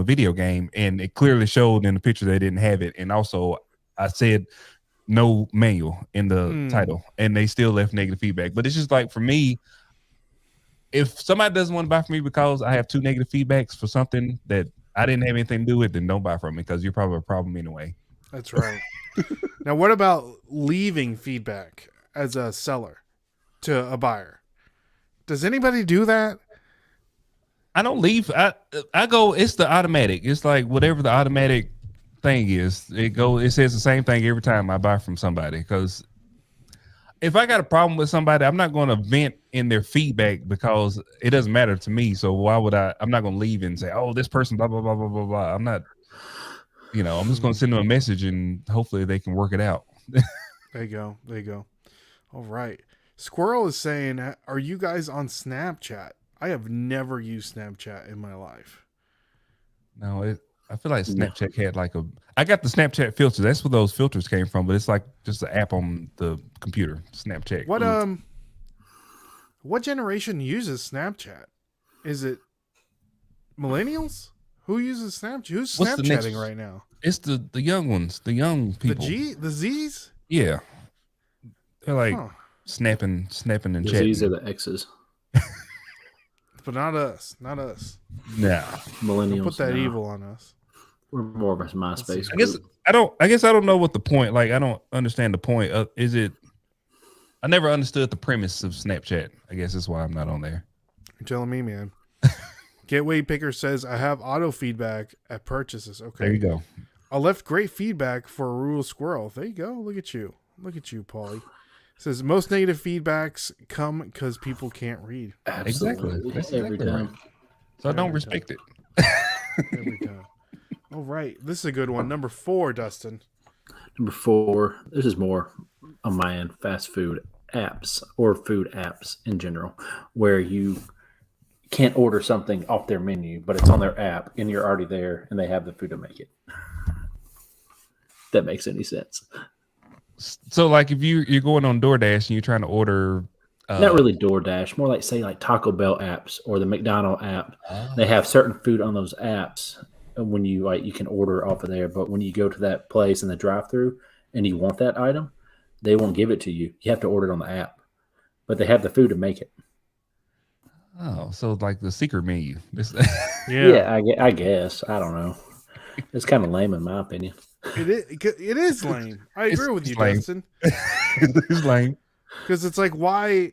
video game, and it clearly showed in the picture they didn't have it. And also I said no manual in the title, and they still left negative feedback. But it's just like, for me, if somebody doesn't want to buy from me because I have 2 negative feedbacks for something that I didn't have anything to do with, then don't buy from me, because you're probably a problem anyway. That's right. Now, what about leaving feedback as a seller to a buyer? Does anybody do that? I don't leave. I go, it's the automatic. It's like whatever the automatic thing is. It says the same thing every time I buy from somebody, because if I got a problem with somebody, I'm not going to vent in their feedback because it doesn't matter to me. So why would I'm not going to leave and say, oh, this person, blah, blah, blah, blah, blah, blah. I'm not, I'm just going to send them a message and hopefully they can work it out. There you go. All right. Squirrel is saying, are you guys on Snapchat? I have never used Snapchat in my life. No, I feel like Snapchat had I got the Snapchat filter. That's where those filters came from, but it's like just an app on the computer, Snapchat. What generation uses Snapchat? Is it millennials? Who uses Snapchat? Who's Snapchatting right now? It's the young ones, the young people. The Z's? Yeah. They're like snapping and chatting. The Z's are the X's. But not us. Nah. Millennials. Don't put that evil on us. We're more of a MySpace. I guess I don't know what the point. Like, I don't understand the point of. Is it? I never understood the premise of Snapchat. I guess that's why I'm not on there. You're telling me, man. Gateway Picker says I have auto feedback at purchases. Okay, there you go. I left great feedback for a rural squirrel. There you go. Look at you, Paulie. Says most negative feedbacks come because people can't read. Absolutely. Exactly. That's every time. Right. So I don't respect it. Every time. All right. This is a good one. Number 4, Dustin. Number 4. This is more on my end. Fast food apps or food apps in general, where you can't order something off their menu, but it's on their app and you're already there and they have the food to make it. If that makes any sense. So, like, if you're going on DoorDash and you're trying to order, not really DoorDash, more like say like Taco Bell apps or the McDonald's app. They have certain food on those apps when you you can order off of there. But when you go to that place in the drive-thru and you want that item, they won't give it to you. You have to order it on the app, but they have the food to make it. Oh, so like the secret menu. Yeah, I guess. I don't know. It's kind of lame in my opinion. It is lame. I agree with you, lame. Dustin. It's lame. Because it's like, why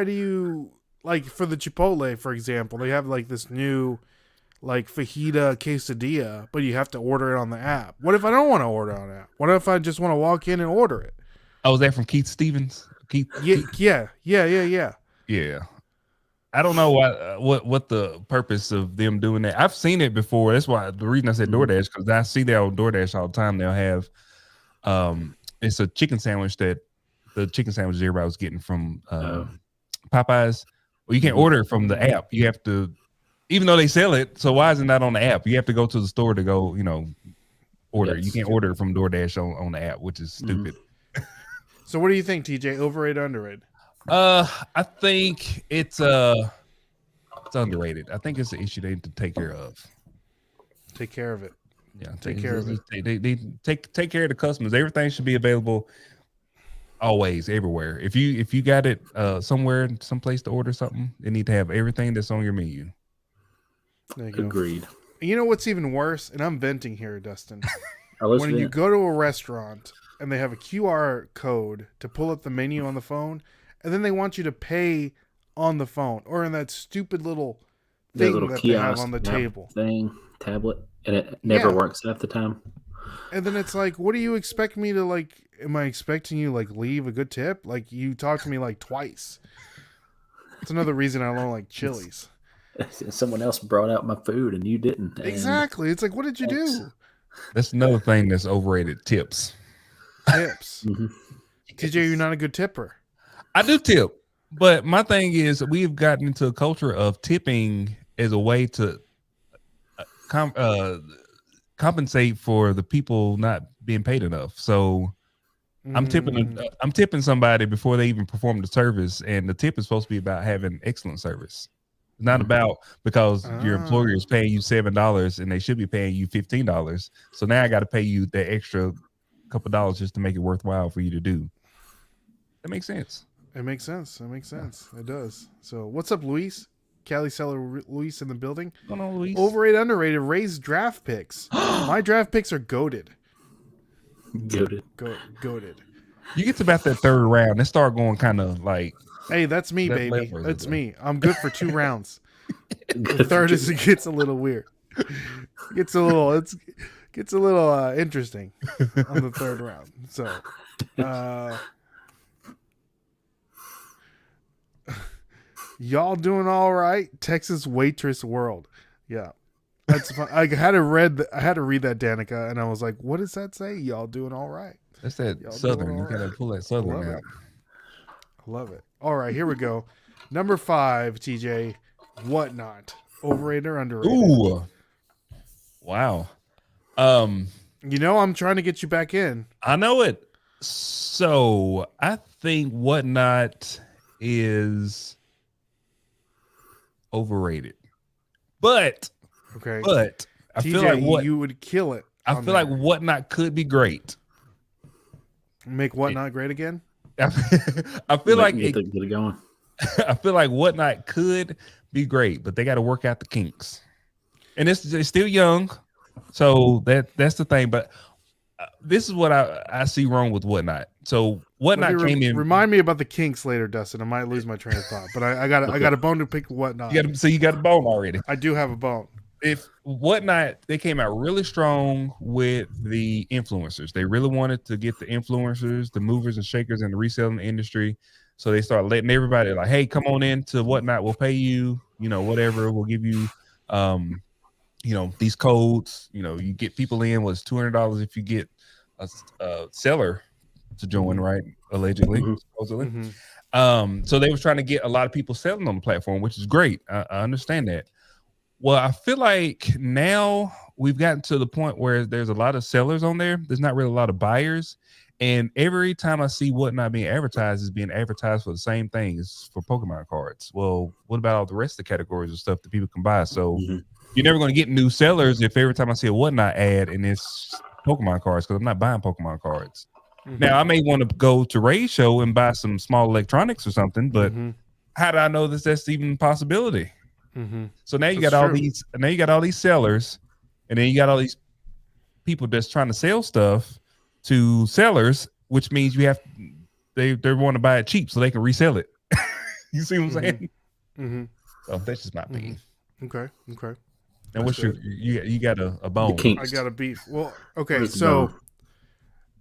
do you, like, for the Chipotle, for example, they have like this new like fajita quesadilla, but you have to order it on the app. What if I don't want to order on the app? What if I just want to walk in and order it? Oh, is that from Keith Stevens? Yeah. Yeah. I don't know what the purpose of them doing that. I've seen it before. That's why the reason I said DoorDash, because I see that on DoorDash all the time. They'll have It's a chicken sandwich that the chicken sandwich everybody was getting from Popeyes. Well, you can't order it from the app. You have to, even though they sell it. So why is it not on the app? You have to go to the store to go, order. You can't order it from DoorDash on the app, which is stupid. So what do you think, TJ? Overrated, underrated? I think it's underrated. I think it's an issue they need to take care of. Take care of it. Yeah, take care of it. They take care of the customers. Everything should be available always, everywhere. If you got it somewhere, someplace to order something, they need to have everything that's on your menu. There you go. Agreed. You know what's even worse? And I'm venting here, Dustin. When you go to a restaurant and they have a QR code to pull up the menu on the phone, and then they want you to pay on the phone or in that stupid little thing that they have on the table. Tablet, and it never works half the time. And then it's like, what do you expect me to like? Am I expecting you like leave a good tip? Like you talked to me like twice. It's another reason I don't like Chili's. Someone else brought out my food and you didn't. Exactly. It's like, what did you do? That's another thing that's overrated. Tips. TJ, you're not a good tipper. I do tip, but my thing is we've gotten into a culture of tipping as a way to compensate for the people not being paid enough. So I'm tipping somebody before they even perform the service, and the tip is supposed to be about having excellent service. It's not about because your employer is paying you $7 and they should be paying you $15. So now I got to pay you the extra couple dollars just to make it worthwhile for you to do. That makes sense. It makes sense. It does. So what's up, Luis? Cali Seller Luis in the building. What's going on, Luis? Overrated, underrated. Raise draft picks. My draft picks are goated. Goated. You get to about that third round, they start going kind of like. Hey, that's me, baby. That's me. I'm good for 2 rounds. The third is it gets a little weird. Gets a little interesting on the third round. So, y'all doing all right? Texas Waitress World. Yeah. That's fun. I had to read that, Danica, and I was like, what does that say? Y'all doing all right? That's that y'all Southern. You gotta pull that Southern out. Love it. All right, here we go. Number 5, TJ, Whatnot. Overrated or underrated? Ooh. Wow. I'm trying to get you back in. I know it. So I think Whatnot is overrated. But I TJ, feel like you would kill it. I feel like Whatnot could be great. Make Whatnot great again? I feel like get it going. I feel like Whatnot could be great, but they got to work out the kinks. And it's still young, so that's the thing. But this is what I see wrong with Whatnot. So Whatnot came in. Remind me about the kinks later, Dustin. I might lose my train of thought, but I got a bone to pick with Whatnot. You got a bone already. I do have a bone. If Whatnot, they came out really strong with the influencers. They really wanted to get the influencers, the movers and shakers in the reselling industry. So they started letting everybody like, hey, come on in to Whatnot. We'll pay you, whatever. We'll give you, these codes. You get people in. Was $200 if you get a seller to join, right? Allegedly, supposedly. So they was trying to get a lot of people selling on the platform, which is great. I understand that. Well, I feel like now we've gotten to the point where there's a lot of sellers on there. There's not really a lot of buyers. And every time I see Whatnot being advertised, is being advertised for the same thing as for Pokemon cards. Well, what about all the rest of the categories of stuff that people can buy? So you're never going to get new sellers if every time I see a Whatnot ad and it's Pokemon cards, because I'm not buying Pokemon cards. Now, I may want to go to Ray's show and buy some small electronics or something, but how do I know that's even a possibility? So now you got all these. Now you got all these sellers, and then you got all these people that's trying to sell stuff to sellers, which means they want to buy it cheap so they can resell it. You see what I'm saying? So that's just my opinion. Okay. And what's you got a bone? I got a beef. Well, okay. So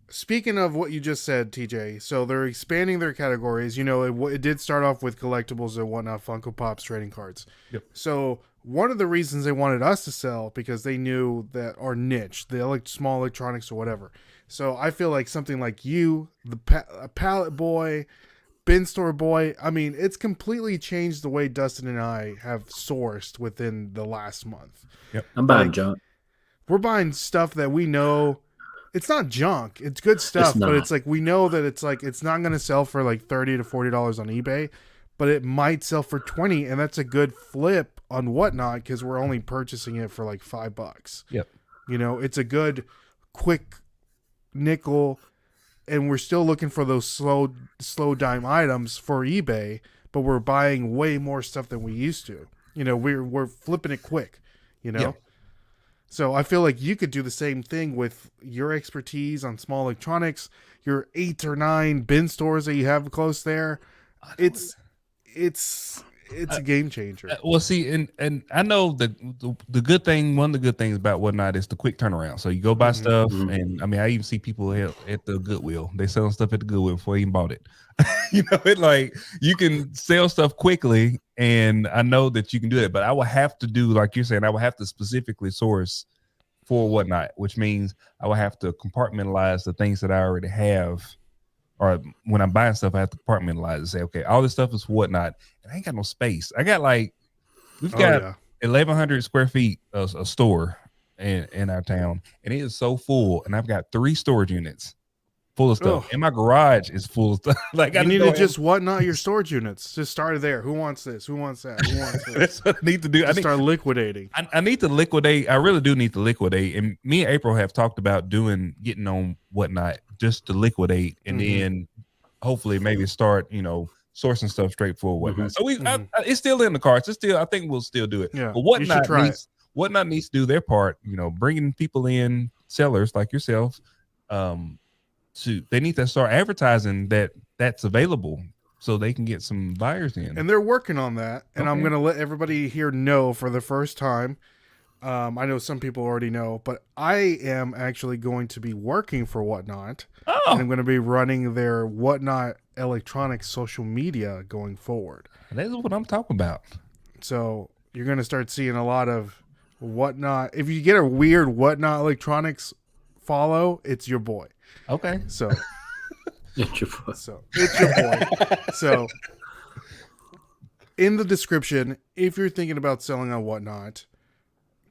speaking of what you just said, TJ, so they're expanding their categories. It did start off with collectibles and whatnot, Funko Pops, trading cards. Yep. So one of the reasons they wanted us to sell because they knew that our niche, the small electronics or whatever. So I feel like something like you, a pallet boy, bin store boy. I mean, it's completely changed the way Dustin and I have sourced within the last month. Yep. I'm buying junk. We're buying stuff that we know it's not junk. It's good stuff, but it's like we know that it's not going to sell for like $30 to $40 on eBay, but it might sell for 20, and that's a good flip on Whatnot because we're only purchasing it for like $5. Yep. You know, it's a good quick nickel, and we're still looking for those slow dime items for eBay, but we're buying way more stuff than we used to. You know, we're flipping it quick, you know? Yep. So I feel like you could do the same thing with your expertise on small electronics, your 8 or 9 bin stores that you have close there. It's a game changer. Well, see, and I know the good thing, one of the good things about Whatnot is the quick turnaround. So you go buy stuff, and I mean, I even see people at the Goodwill. They selling stuff at the Goodwill before they even bought it. You know, it like you can sell stuff quickly, and I know that you can do that. But I will have to do like you're saying. I will have to specifically source for Whatnot, which means I will have to compartmentalize the things that I already have. Or when I'm buying stuff, I have to compartmentalize and say, okay, all this stuff is for Whatnot, and I ain't got no space. I got we've got 1,100 square feet of a store in our town, and it is so full. And I've got 3 storage units full of stuff, and my garage is full of stuff. Like you need to just Whatnot your storage units. Just start there. Who wants this? Who wants that? Who wants this? That's what I need to do. I need to start liquidating. I need to liquidate. I really do need to liquidate. And me and April have talked about getting on Whatnot just to liquidate, and then hopefully maybe start, sourcing stuff straight for Whatnot. So it's still in the cards. It's still, I think we'll still do it. Yeah, but Whatnot needs to do their part. Bringing people in, sellers like yourself. They need to start advertising that's available so they can get some buyers in. And they're working on that. And I'm going to let everybody here know for the first time. I know some people already know, but I am actually going to be working for Whatnot. Oh. And I'm going to be running their Whatnot electronics social media going forward. That's what I'm talking about. So you're going to start seeing a lot of Whatnot. If you get a weird Whatnot electronics follow, it's your boy. Okay. So it's your boy. So in the description, if you're thinking about selling on Whatnot,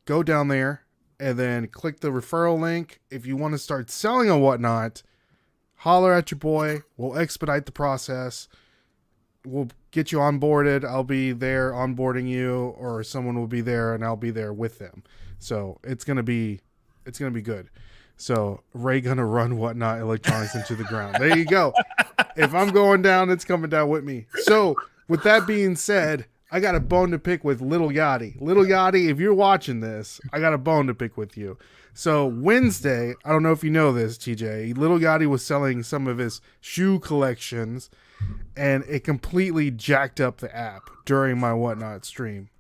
go down there and then click the referral link. If you want to start selling on Whatnot, holler at your boy. We'll expedite the process. We'll get you onboarded. I'll be there onboarding you, or someone will be there and I'll be there with them. So it's gonna be good. So Ray gonna run Whatnot electronics into the ground. There you go. If I'm going down, it's coming down with me. So with that being said, I got a bone to pick with Little Yachty. Little Yachty, if you're watching this, I got a bone to pick with you. So Wednesday, I don't know if you know this, TJ, Little Yachty was selling some of his shoe collections, and it completely jacked up the app during my Whatnot stream.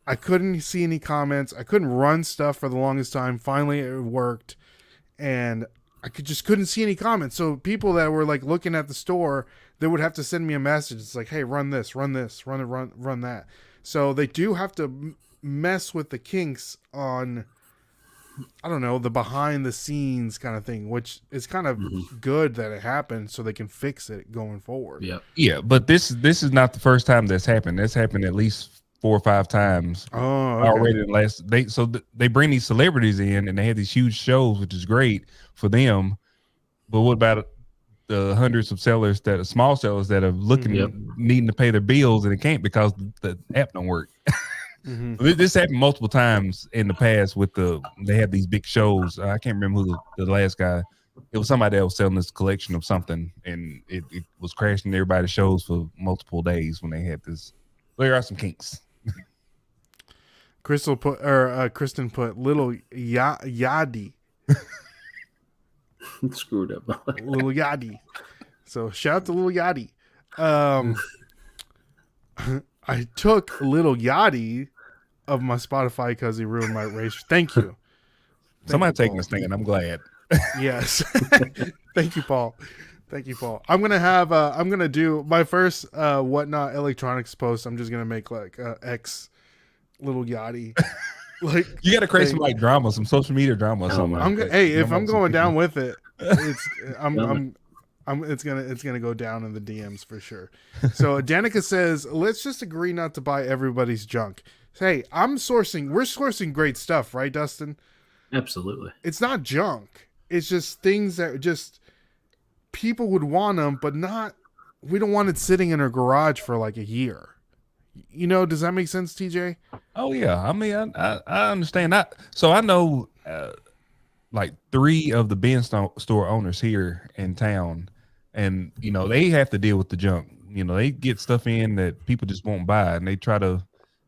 I couldn't see any comments. I couldn't run stuff for the longest time. Finally, it worked, and I couldn't see any comments. So people that were like looking at the store, they would have to send me a message. It's like, hey, run this, run that. So they do have to mess with the kinks on, I don't know, the behind the scenes kind of thing, which is kind of good that it happened so they can fix it going forward. Yeah. But this is not the first time that's happened. That's happened at least 4 or 5 times already in the last. They bring these celebrities in and they have these huge shows, which is great for them. But what about the hundreds of sellers that are small sellers that are looking, needing to pay their bills and it can't because the app don't work? This happened multiple times in the past with they have these big shows. I can't remember who the last guy. It was somebody that was selling this collection of something, and it was crashing everybody's shows for multiple days when they had this. There are some kinks. Kristen put Little Yachty. Screwed up. Little Yachty. So shout out to Little Yachty. I took Little Yachty of my Spotify because he ruined my race. Thank you. Somebody taking this thing, and I'm glad. Yes. Thank you, Paul. I'm gonna do my first Whatnot electronics post. I'm just gonna make like X little yachty. Like You got to create thing. some like drama, some social media drama or something. my like that. Hey, if Come I'm on, going some down with it, it's Done it's gonna go down in the DMs for sure. So Danica says, let's just agree not to buy everybody's junk. Hey, we're sourcing great stuff, right, Dustin? Absolutely. It's not junk. It's just things that just people would want them, but not. We don't want it sitting in our garage for like a year. You know, does that make sense, TJ? Oh yeah, I mean, I understand that. So I know like 3 of the bin store owners here in town, and you know they have to deal with the junk. You know, they get stuff in that people just won't buy, and they try to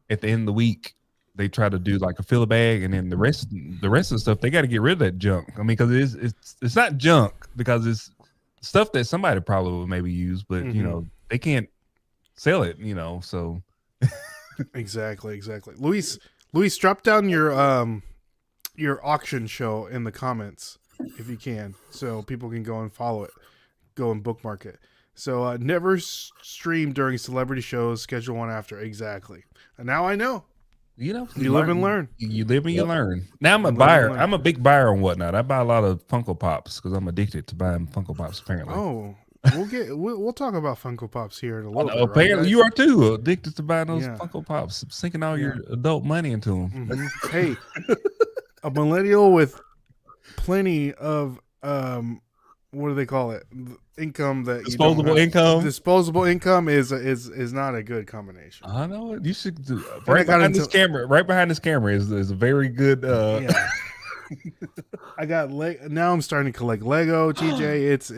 at the end of the week they try to do like a fill a bag, and then the rest of the stuff they got to get rid of that junk. I mean, because it's not junk because it's stuff that somebody probably would maybe use, but you know they can't sell it. You know, so. Exactly. Luis, drop down your auction show in the comments if you can, so people can go and follow it, go and bookmark it. So never stream during celebrity shows. Schedule one after. Exactly. And now I know. You know, You live and learn. You live and you learn. Now I'm a buyer. I'm a big buyer and whatnot. I buy a lot of Funko Pops because I'm addicted to buying Funko Pops. Apparently. Oh, we'll talk about Funko Pops here in a little bit. Apparently, right, you are too addicted to buying those Funko Pops, sinking all your adult money into them. Hey, a millennial with plenty of what do they call it? Income that disposable income. Disposable income is not a good combination. I know it. You should do right behind this camera. Right behind this camera is a very good. I got now. I'm starting to collect Lego. TJ, it's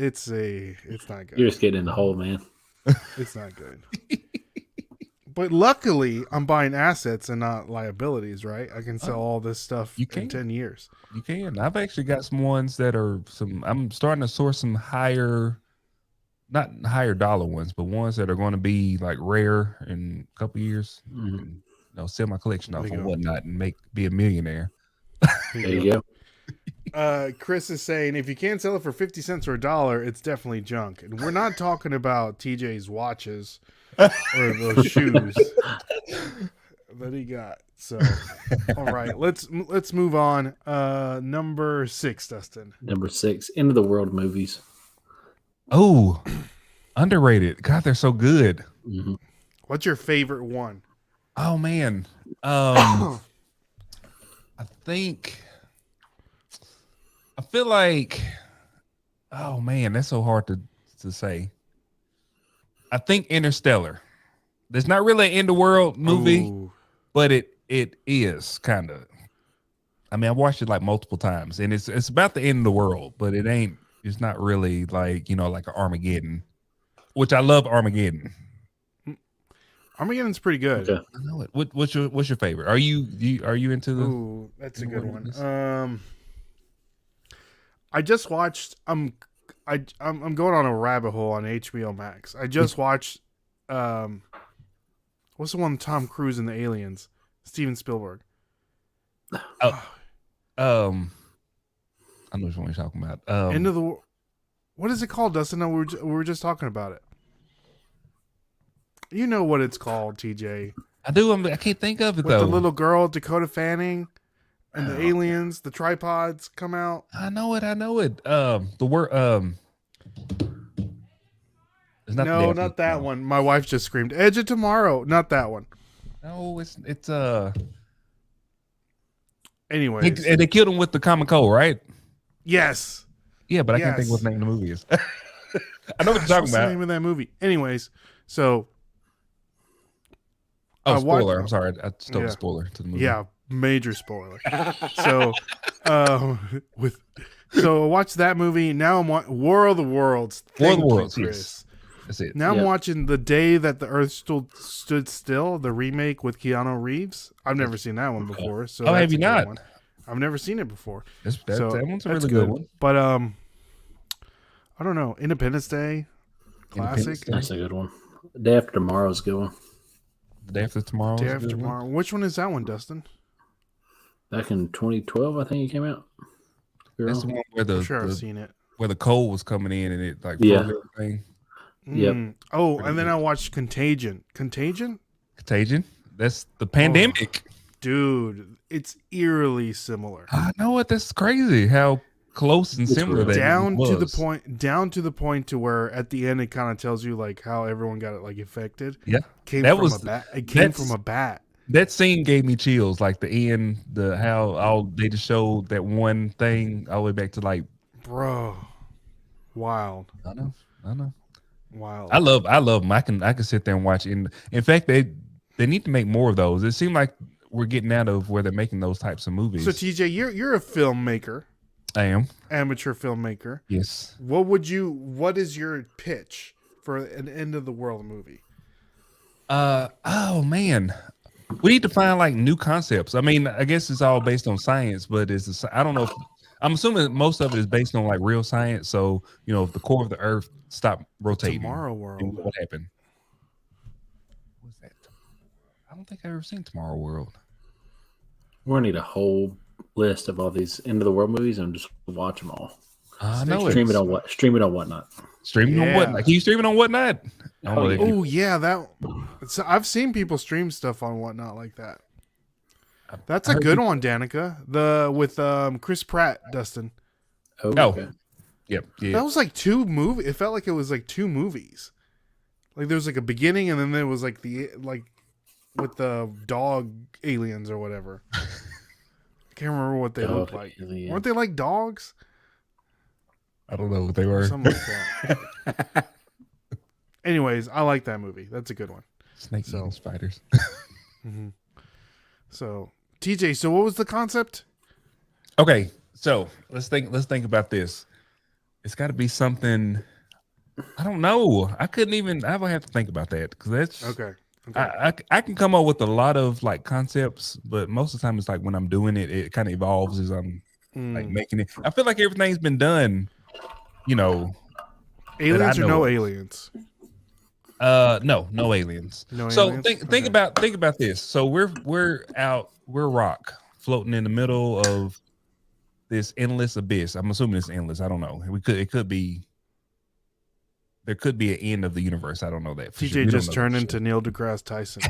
not good. You're just getting in the hole, man. It's not good. But luckily, I'm buying assets and not liabilities. Right? I can sell all this stuff in 10 years. You can. I've actually got some ones that are I'm starting to source some not higher dollar ones, but ones that are going to be like rare in a couple years. And, sell my collection off and whatnot and be a millionaire. There you go. Chris is saying if you can't sell it for 50 cents or $1, it's definitely junk. And we're not talking about TJ's watches or those shoes that he got. So, all right, let's move on. Number 6, Dustin. Number 6, end of the world movies. Oh, underrated. God, they're so good. What's your favorite one? Oh man, I feel like, oh man, that's so hard to say. I think Interstellar. There's not really an end of world movie, but it is kind of. I mean, I watched it like multiple times, and it's about the end of the world, but it ain't. It's not really like like an Armageddon, which I love Armageddon. Armageddon's pretty good. Okay. I know it. What's your favorite? Are you into the? Ooh, that's a good one. I just watched. I'm going on a rabbit hole on HBO Max. I just watched. What's the one with Tom Cruise and the aliens? Steven Spielberg. I know which one you're talking about. End of the. What is it called, Dustin? No, we were just talking about it. You know what it's called, TJ. I do. I can't think of it With though. the little girl, Dakota Fanning, and the aliens, the tripods come out. I know it. The word. It's not not that one. My wife just screamed, "Edge of Tomorrow!" Not that one. No, it's. Anyways, they killed him with the common cold, right? Yes. Yeah, but I can't think what the name of the movie is. I know what you're talking What's about. the name of that movie? Anyways, so. Spoiler. I'm sorry. I stole a spoiler to the movie. Yeah, major spoiler. So, watch that movie. Now I'm War of the Worlds. War of the Worlds, Chris. yes. That's it. Now I'm watching The Day That the Earth Stood Still, the remake with Keanu Reeves. I've never seen that one before. So have you not? One. I've never seen it before. That one's a really good one. But I don't know. Independence Day, classic. That's a good one. Day After Tomorrow is a good one. The Day After Tomorrow. Day After Tomorrow. Which one is that one, Dustin? Back in 2012, I think it came out. That's the one where I've seen it. Where the cold was coming in and it froze everything. Yep. Oh, and then I watched Contagion. Contagion? That's the pandemic. Dude, it's eerily similar. I know what. That's crazy. How close and It's similar real. that Down was. to the point to where at the end it kind of tells you like how everyone got it like affected. Yeah, Came that from was a bat. It came that's- from a bat. That scene gave me chills. Like the end, how all they just showed that one thing all the way back to like. Bro. Wild. I know. Wild. I love them. I can sit there and watch. In fact, they need to make more of those. It seemed like we're getting out of where they're making those types of movies. So TJ, you're a filmmaker, I am. amateur filmmaker. Yes. What is your pitch for an end of the world movie? Oh man, we need to find like new concepts. I mean, I guess it's all based on science, but I don't know. I'm assuming most of it is based on like real science. So if the core of the Earth stopped rotating, Tomorrow World. what happened? What's that? I don't think I've ever seen Tomorrow World. We're gonna need a whole list of all these end of the world movies and just watch them all. I know Stream it it. on what? Stream it on whatnot. Streaming on Yeah. whatnot? Can you stream it on whatnot? Oh, yeah. Oh yeah, I've seen people stream stuff on whatnot like that. That's a good one, Danica. With Chris Pratt, Dustin. Oh, No. okay. Yep. Yeah. That was like two movies. It felt like it was like two movies. Like there was like a beginning, and then there was like with the dog aliens or whatever. I can't remember what they looked like. Alien. Weren't they like dogs? I don't know what they were. Something like that. Anyways, I like that movie. That's a good one. Snake eating spiders. So, TJ, so what was the concept? Okay, so let's think about this. It's got to be something. I don't know. I would have to think about that because that's Okay. I can come up with a lot of like concepts, but most of the time it's like when I'm doing it, it kind of evolves as I'm like making it. I feel like everything's been done. Aliens or know no of. aliens? No aliens. No So aliens? think Okay. about this. So we're rock floating in the middle of this endless abyss. I'm assuming it's endless. I don't know. There could be an end of the universe. I don't know that. For sure. TJ We don't just know turned for into sure. Neil deGrasse Tyson.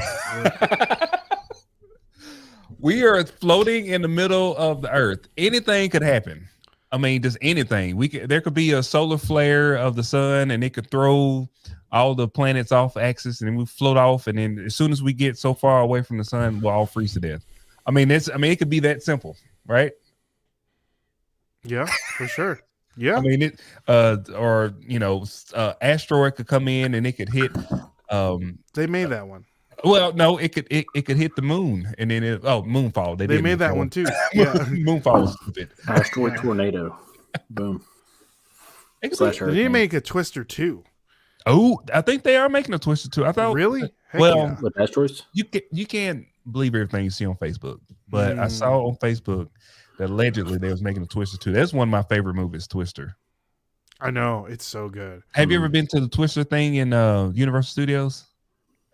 We are floating in the middle of the earth. Anything could happen. I mean, just anything. There could be a solar flare of the sun, and it could throw all the planets off axis, and then we float off. And then as soon as we get so far away from the sun, we'll all freeze to death. I mean, it could be that simple, right? Yeah, for sure. Yeah. I mean, asteroid could come in and it could hit. They made that one. Well, no, it could hit the moon, and then moonfall. They didn't. made that one too. Yeah. Moonfall was stupid. Asteroid tornado. Boom. It could Slash be- They need to hurricane. make a Twister too. Oh, I think they are making a Twister too. I thought Really? Heck well, yeah. With asteroids? you can't believe everything you see on Facebook, but I saw on Facebook that allegedly they was making a Twister too. That's one of my favorite movies, Twister. I know. It's so good. Have you ever been to the Twister thing in Universal Studios?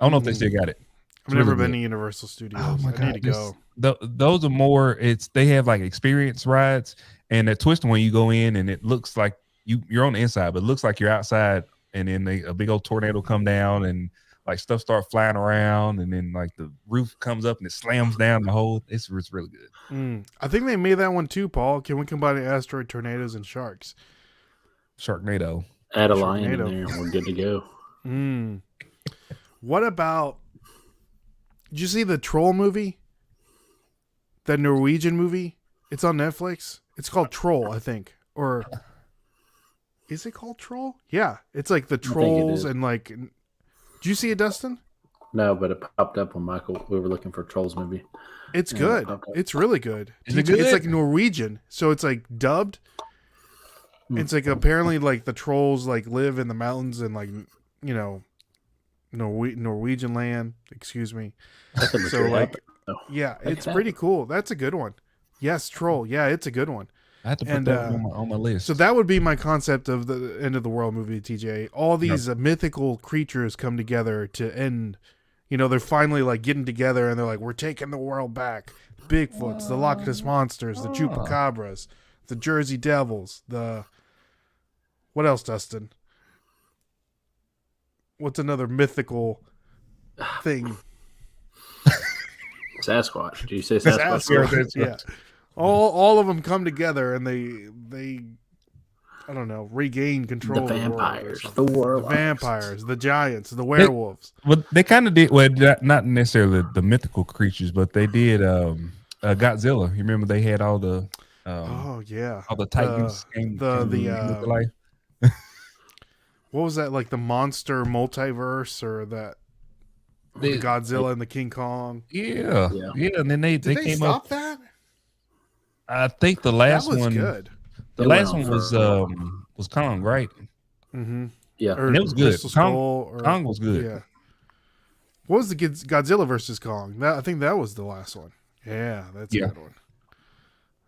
I don't know if they still got it. I've never really been good. to Universal Studios. Oh my I god, need to go. those are more. They have like experience rides, and that Twister one you go in and it looks like you're on the inside, but it looks like you're outside, and then a big old tornado come down and like stuff start flying around, and then like the roof comes up and it slams down the whole. It's really good. I think they made that one too, Paul. Can we combine asteroid tornadoes and sharks? Sharknado. Add a lion in Sharknado. there and we're good to go. What about? Did you see the Troll movie? The Norwegian movie? It's on Netflix. It's called Troll, I think. Or is it called Troll? Yeah, it's like the think it trolls is. and like. Did you see it, Dustin? No, but it popped up when we were looking for Trolls movie. It's Yeah, good. okay. It's really good. Is it It's good? like Norwegian, so it's like dubbed. It's like apparently like the trolls like live in the mountains and like Norwegian land. Excuse me. That could look So good. like Oh. yeah, it's that. pretty cool. That's a good one. Yes, Troll. Yeah, it's a good one. I have to put And, that on my list. So that would be my concept of the end of the world movie, TJ. All these mythical creatures come together to end. They're finally like getting together and they're like, we're taking the world back. Bigfoots, the Loch Ness monsters, the chupacabras, the Jersey Devils, what else, Dustin? What's another mythical thing? Sasquatch. Did you say Sasquatch? Yeah. All of them come together and they I don't know, regain control The of vampires, the the warlocks, the vampires, the giants, the werewolves. Well, they kind of did. Well, not necessarily the mythical creatures, but they did. Godzilla. You remember they had all the. Oh yeah, all the Titans came to life. What was that, like the monster multiverse or that the Godzilla and the King Kong? Yeah. And then they came stop up. That? I think the last that was one. Good. The last one was Kong, right? Mm-hmm. Yeah, and it was good. Kong was good. Yeah. What was the Godzilla versus Kong? I think that was the last one. Yeah, that's a good one.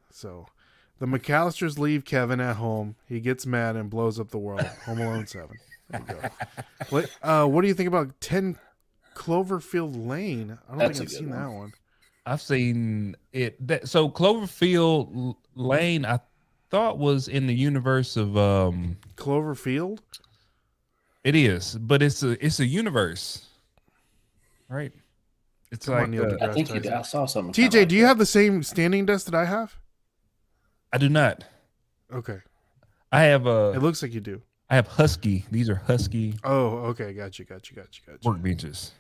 So, the McAllisters leave Kevin at home. He gets mad and blows up the world. Home Alone 7. There you go. What do you think about 10 Cloverfield Lane? I don't think I've seen that one. I've seen it. So Cloverfield Lane, I thought was in the universe of Cloverfield. It is, but it's a universe, right? It's Come on, I think I saw something. TJ, do you have the same standing desk that I have? I do not. Okay. I have It looks like you do. I have Husky. These are Husky. Oh, okay. Got you. Workbenches.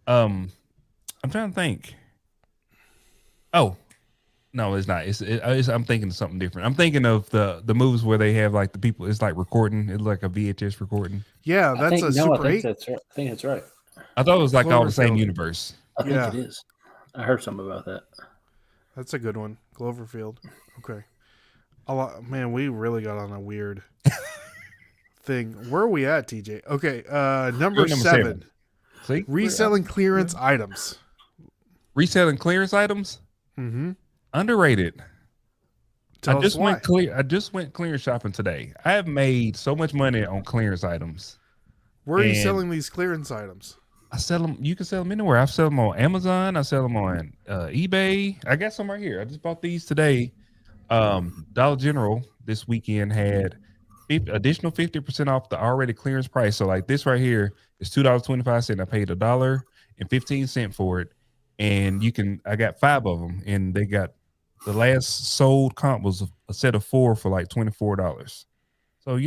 I'm trying to think. Oh, no, it's not. I'm thinking of something different. I'm thinking of the movies where they have like the people. It's like recording. It's like a VHS recording. Yeah, that's a Super 8. I think that's right. I thought it was like all the same universe. I think it is. I heard something about that. That's a good one. Cloverfield. Okay. Man, we really got on a weird thing. Where are we at, TJ? Okay, number 7. See? Reselling clearance items. Reselling clearance items? Mm-hmm. Underrated. I just went clearance shopping today. I have made so much money on clearance items. Where are you selling these clearance items? I sell them. You can sell them anywhere. I sell them on Amazon. I sell them on eBay. I got some right here. I just bought these today. Dollar General this weekend had additional 50% off the already clearance price. So like this right here is $2.25. I paid $1.15 for it, and I got 5 of them, and they got the last sold comp was a set of 4 for like $24. So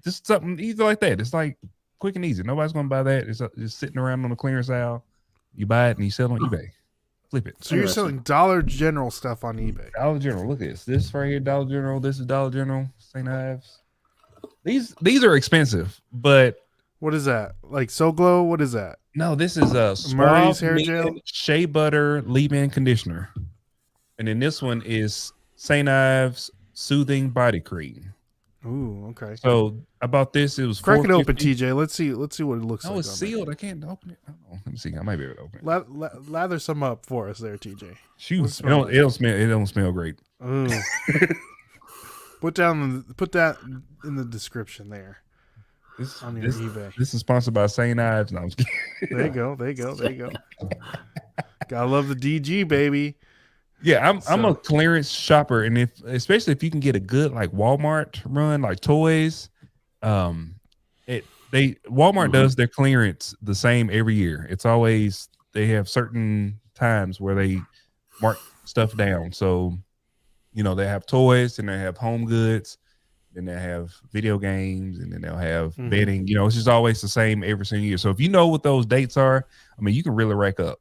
just something easy like that. It's like quick and easy. Nobody's gonna buy that. It's just sitting around on the clearance aisle. You buy it and you sell it on eBay. Flip it. So you're selling Dollar General stuff on eBay. Dollar General. Look at this. This right here, Dollar General. This is Dollar General. St. Ives. These are expensive, but what is that? Like So Glow? What is that? No, this is a Murray's hair gel, shea butter leave-in conditioner, and then this one is St. Ives Soothing Body Cream. Ooh, okay. So about this, it was crack it open, TJ. Let's see what it looks like. Oh, it's sealed. I can't open it. Let me see. I might be able to open it. Lather some up for us, there, TJ. Shoot, it don't smell great. Ooh. Put that in the description there. On your eBay. This is sponsored by St. Ives. No, I'm just kidding. There you go. Gotta love the DG, baby. Yeah, I'm a clearance shopper, and especially if you can get a good like Walmart run, like toys, Walmart does their clearance the same every year. It's always they have certain times where they mark stuff down. So, they have toys and they have home goods, then they have video games, and then they'll have bedding. It's just always the same every single year. So if you know what those dates are, I mean, you can really rack up.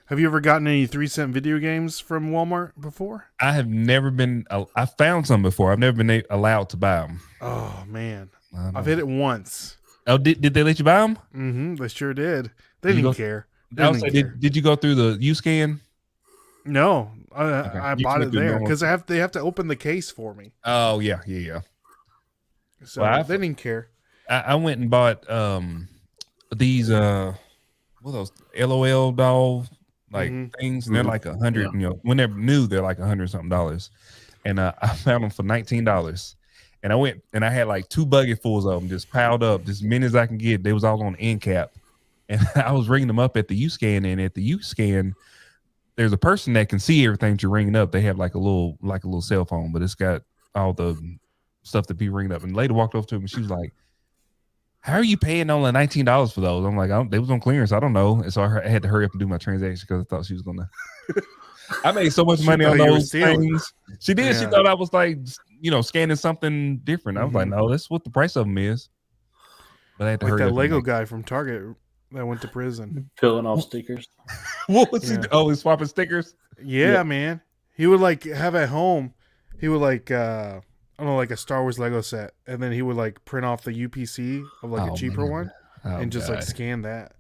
Have you ever gotten any 3-cent video games from Walmart before? I have never been. I found some before. I've never been allowed to buy them. Oh man, I've hit it once. Oh, did they let you buy them? Mm-hmm. They sure did. They didn't care. Did you go through the U-Scan? No, I bought it there because they have to open the case for me. Oh yeah. So they didn't care. I went and bought these what are those LOL doll things, and they're like $100. When they're new, they're like $100 something, and I found them for $19. And I went and I had like 2 bucketfuls of them just piled up, as many as I can get. They was all on end cap, and I was ringing them up at the U-Scan, and at the U-Scan, there's a person that can see everything that you're ringing up. They have like a little cell phone, but it's got all the stuff that people ringing up. And the lady walked over to him and she was like, how are you paying only $19 for those? I'm like, they was on clearance. I don't know. And so I had to hurry up and do my transaction because I thought she was gonna. I made so much money on those things. She did. Yeah. She thought I was like, scanning something different. I was like, no, that's what the price of them is. But I had to hurry that up Lego guy from Target that went to prison, peeling off stickers. What was he? Oh, he's swapping stickers. Yeah, man. He would like have at home. He would like I don't know, like a Star Wars Lego set, and then he would like print off the UPC of like a cheaper one, and just like scan that.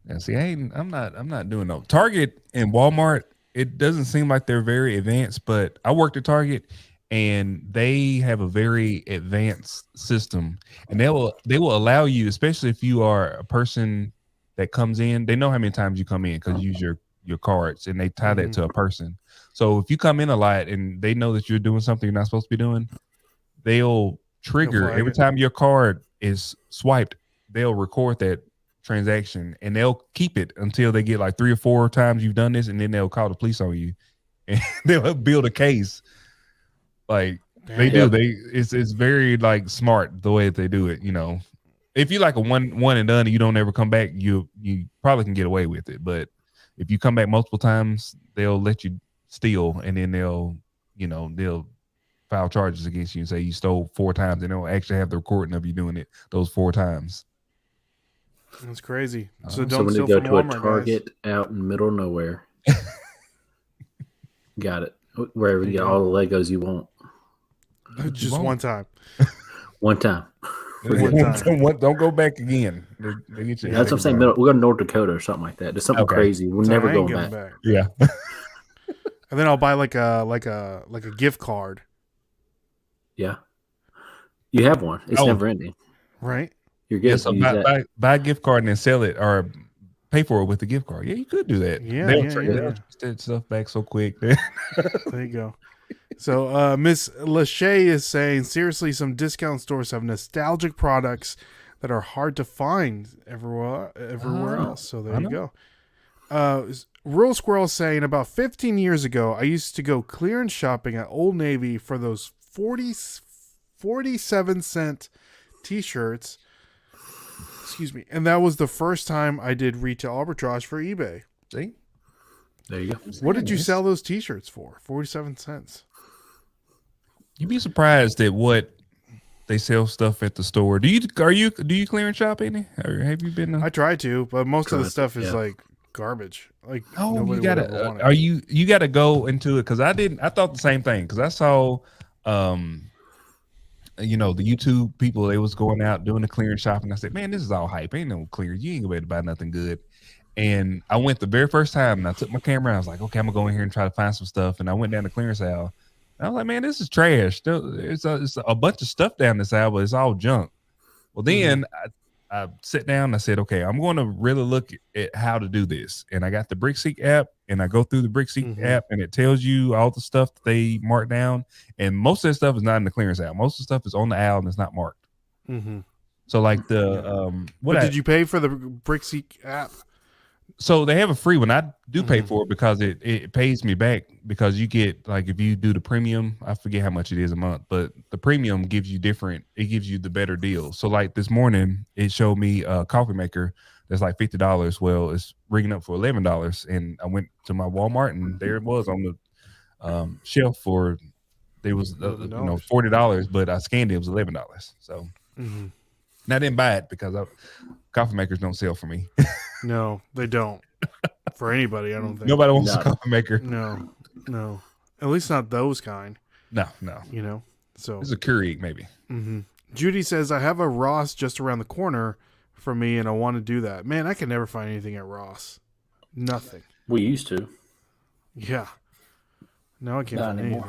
Yeah, see, I'm not doing no Target and Walmart. It doesn't seem like they're very advanced, but I worked at Target, and they have a very advanced system, and they will allow you, especially if you are a person that comes in. They know how many times you come in because you use your cards, and they tie that to a person. So if you come in a lot and they know that you're doing something you're not supposed to be doing, they'll trigger every time your card is swiped. They'll record that transaction and they'll keep it until they get like 3 or 4 times you've done this, and then they'll call the police on you and they'll build a case. Like they do. It's very like smart the way that they do it. If you like a one and done and you don't ever come back, you probably can get away with it. But if you come back multiple times, they'll let you steal, and then they'll file charges against you and say you stole 4 times, and they'll actually have the recording of you doing it those 4 times. That's crazy. So don't steal from Walmart, to a Target out in the middle of nowhere. Got it. Wherever you get all the Legos you want. Just one time. One time. Don't go back again. They get you. That's what I'm saying. We're going to North Dakota or something like that. Just something crazy. We're never going back. Yeah. And then I'll buy like a gift card. Yeah. You have one. It's never ending. Right. You're good. Yeah, so buy a gift card and then sell it or pay for it with the gift card. Yeah, you could do that. Yeah. They'll that stuff back so quick. There you go. So Miss Lachey is saying, seriously, some discount stores have nostalgic products that are hard to find everywhere else. So there you go. Rural Squirrel saying, about 15 years ago, I used to go clearance shopping at Old Navy for those 47-cent t-shirts. Excuse me. And that was the first time I did retail arbitrage for eBay. See? There you go. What did you sell those t-shirts for? 47 cents. You'd be surprised at what they sell stuff at the store. Do you clearance shop any? Or have you been? I try to, but most of the stuff is like garbage. Like, you gotta go into it, because I thought the same thing, because I saw the YouTube people, they was going out doing the clearance shopping. I said, man, this is all hype. Ain't no clearance. You ain't gonna be able to buy nothing good. And I went the very first time, and I took my camera, and I was like, okay, I'm gonna go in here and try to find some stuff. And I went down the clearance aisle. I was like, man, this is trash. It's a bunch of stuff down this aisle, but it's all junk. Well, then I sat down and I said, okay, I'm going to really look at how to do this. And I got the BrickSeek app, and I go through the BrickSeek app, and it tells you all the stuff that they mark down. And most of that stuff is not in the clearance aisle. Most of the stuff is on the aisle and it's not marked. Mm-hmm. So like did you pay for the BrickSeek app? So they have a free one. I do pay for it because it pays me back, because you get, like, if you do the premium, I forget how much it is a month, but the premium gives you the better deal. So like this morning, it showed me a coffee maker that's like $50. Well, it's ringing up for $11, and I went to my Walmart, and there it was on the shelf for, there was $40, but I scanned it was $11. So and I didn't buy it because coffee makers don't sell for me. No, they don't. For anybody, I don't think. Nobody wants a coffee maker. No. At least not those kind. No. So it's a Keurig maybe. Judy says, I have a Ross just around the corner for me, and I want to do that. Man, I can never find anything at Ross. Nothing. We used to. Yeah. Now I can't find anything.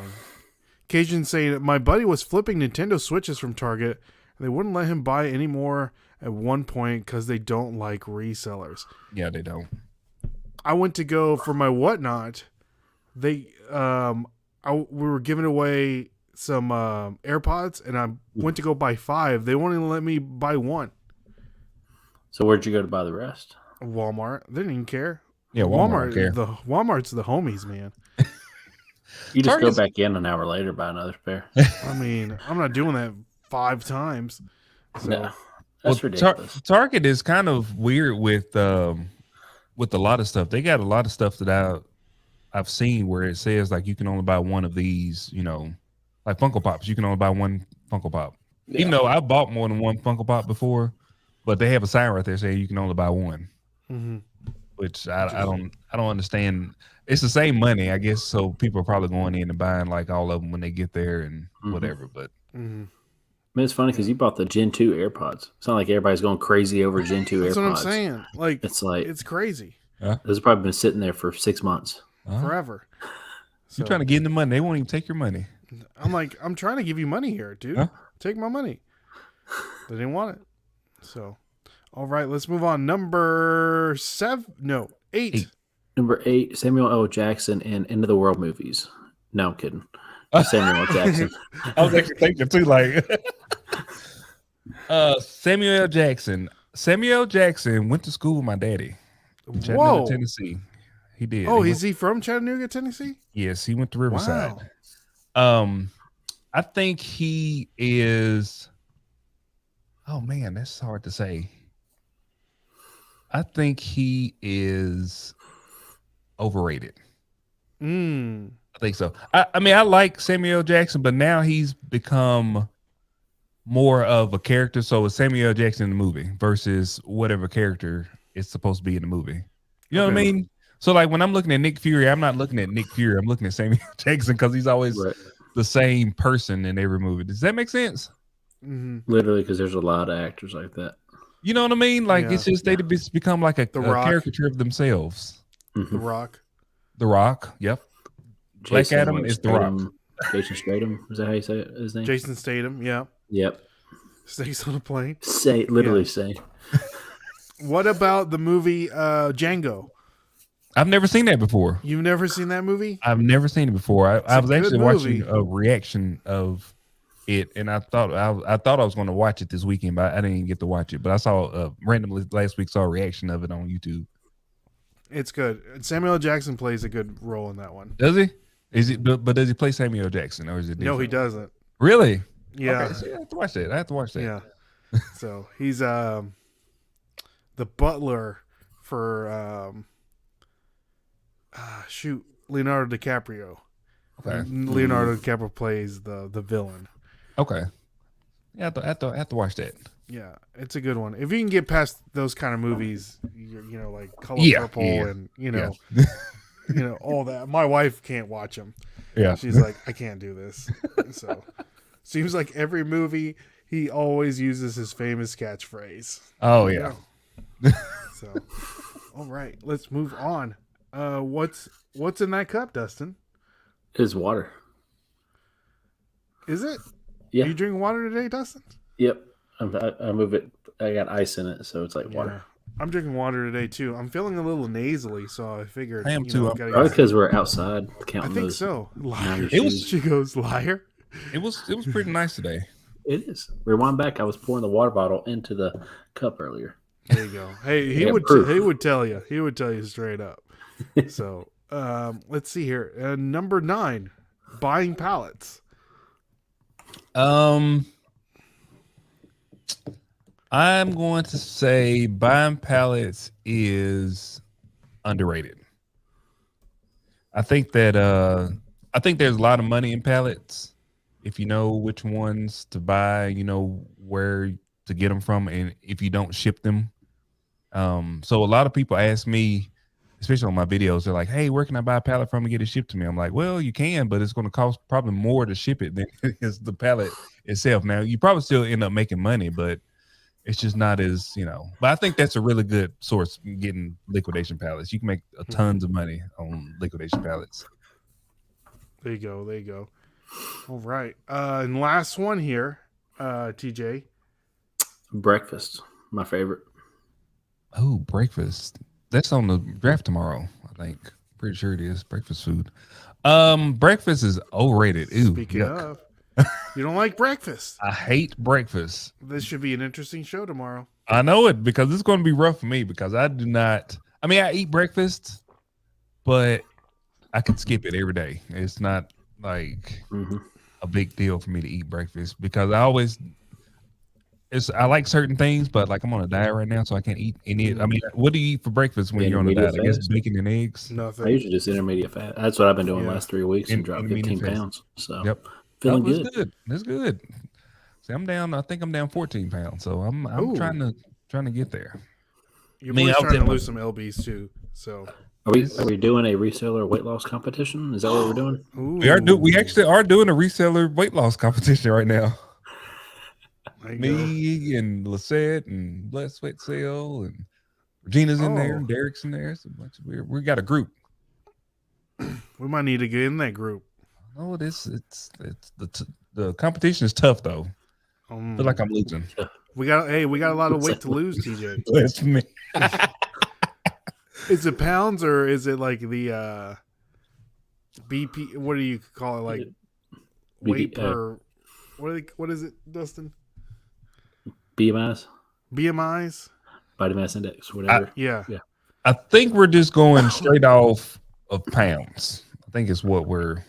Cajun saying, my buddy was flipping Nintendo Switches from Target, and they wouldn't let him buy any more at one point because they don't like resellers. Yeah, they don't. I went to go for my whatnot. We were giving away some AirPods, and I went to go buy 5. They won't even let me buy 1. So where'd you go to buy the rest? Walmart. They didn't even care. Yeah, Walmart. Walmart's the homies, man. You just go back in an hour later, buy another pair. I mean, I'm not doing that 5 times. So. No. That's ridiculous. Target is kind of weird with a lot of stuff. They got a lot of stuff that I've seen where it says like you can only buy one of these, you know, like Funko Pops. You can only buy one Funko Pop. Yeah. Even though I bought more than one Funko Pop before, but they have a sign right there saying you can only buy one. Mm-hmm. Which I don't understand. It's the same money, I guess. So people are probably going in and buying like all of them when they get there and whatever. But I mean, it's funny because you bought the Gen 2 AirPods. It's not like everybody's going crazy over Gen 2 That's AirPods. what I'm saying. Like it's crazy. Those have probably been sitting there for 6 months. Forever. You're trying to get in the money. They won't even take your money. I'm like, I'm trying to give you money here, dude. Huh? Take my money. They didn't want it. So, all right, let's move on. Number 8. Number 8, Samuel L. Jackson in End of the World movies. No, I'm kidding. Samuel L. Jackson. I was actually thinking too, like Samuel L. Jackson. Samuel L. Jackson went to school with my daddy in Chattanooga, Tennessee. He did. Oh, is he from Chattanooga, Tennessee? Yes, he went to Riverside. Wow. I think he is. Oh man, that's hard to say. I think he is overrated. I think so. I mean, I like Samuel L. Jackson, but now he's become more of a character. So it's Samuel L. Jackson in the movie versus whatever character is supposed to be in the movie. You know what I mean? So like when I'm looking at Nick Fury, I'm not looking at Nick Fury. I'm looking at Samuel L. Jackson because he's always the same person in every movie. Does that make sense? Literally, because there's a lot of actors like that. You know what I mean? Like it's just they become like a caricature of themselves. The Rock. The Rock. Yep. Black Adam is The Rock. Jason Statham. Is that how you say it? His name? Jason Statham. Yeah. Yep. Stays on a plane. Say. What about the movie Django? I've never seen that before. You've never seen that movie? I've never seen it before. I was actually watching a reaction of it, and I thought I was going to watch it this weekend, but I didn't get to watch it. But I saw randomly last week, saw a reaction of it on YouTube. It's good. Samuel L. Jackson plays a good role in that one. Does he? Is it? But does he play Samuel L. Jackson, or is it different? No, he doesn't. Really? Yeah. Okay, so I have to watch that. Yeah. So he's the butler for Leonardo DiCaprio. Okay. Leonardo DiCaprio plays the villain. Okay. Yeah, I have to watch that. Yeah, it's a good one. If you can get past those kind of movies, you know, like Color Purple and you know, you know all that. My wife can't watch them. Yeah, she's like, I can't do this. So seems like every movie he always uses his famous catchphrase. Oh yeah. So, all right, let's move on. What's in that cup, Dustin? It's water. Is it? Yeah. Are you drinking water today, Dustin? Yep. I move it. I got ice in it, so it's like water. I'm drinking water today too. I'm feeling a little nasally, so I figured. I am too. Probably because we're outside counting. I think those. so. Liar. She goes liar. It was pretty nice today. It is. Rewind back. I was pouring the water bottle into the cup earlier. There you go. Hey, he would tell you. He would tell you straight up. So let's see here. Number 9, buying pallets. I'm going to say buying pallets is underrated. I think that I think there's a lot of money in pallets. If you know which ones to buy, you know where to get them from, and if you don't ship them. So a lot of people ask me, especially on my videos, they're like, hey, where can I buy a pallet from and get it shipped to me? I'm like, well, you can, but it's going to cost probably more to ship it than it is the pallet itself. Now, you probably still end up making money, but it's just not as, you know. But I think that's a really good source, getting liquidation pallets. You can make tons of money on liquidation pallets. There you go. There you go. All right. And last one here, TJ. Breakfast, my favorite. Oh, breakfast. That's on the draft tomorrow, I think. Pretty sure it is. Breakfast food. Breakfast is overrated. Ew, Speaking yuck. of, you don't like breakfast. I hate breakfast. This should be an interesting show tomorrow. I know it, because it's going to be rough for me, because I do not. I mean, I eat breakfast, but I can skip it every day. It's not like a big deal for me to eat breakfast, because I like certain things, but like I'm on a diet right now, so I can't eat any. I mean, what do you eat for breakfast when you're on a diet? I guess Fast. bacon and eggs. I Nothing. usually just intermediate fat. That's what I've been doing the Yeah. last 3 weeks and dropped Intermediate 15 fast. pounds. So Yep. feeling that's good. good. That's good. See, I'm down. I think I'm down 14 pounds. So I'm Ooh. trying to get there. Your I mean, boy's I'll trying to tell lose some lbs too. So Are we doing a reseller weight loss competition? Is that what we're doing? ooh, we actually are doing a reseller weight loss competition right now. there you go. Me and Lisette and Bless Sweat Sale and Regina's in there Oh. and Derek's in there. So much we got a group. We might need to get in that group. Oh, it's the competition is tough though. I feel like I'm losing. We got a lot of weight to lose, TJ. Bless me. Is it pounds or is it like the BP? What do you call it? Like weight per? What is it, Dustin? BMIs, BMIs? body mass index, whatever. Yeah. I think we're just going straight off of pounds. I think it's what we're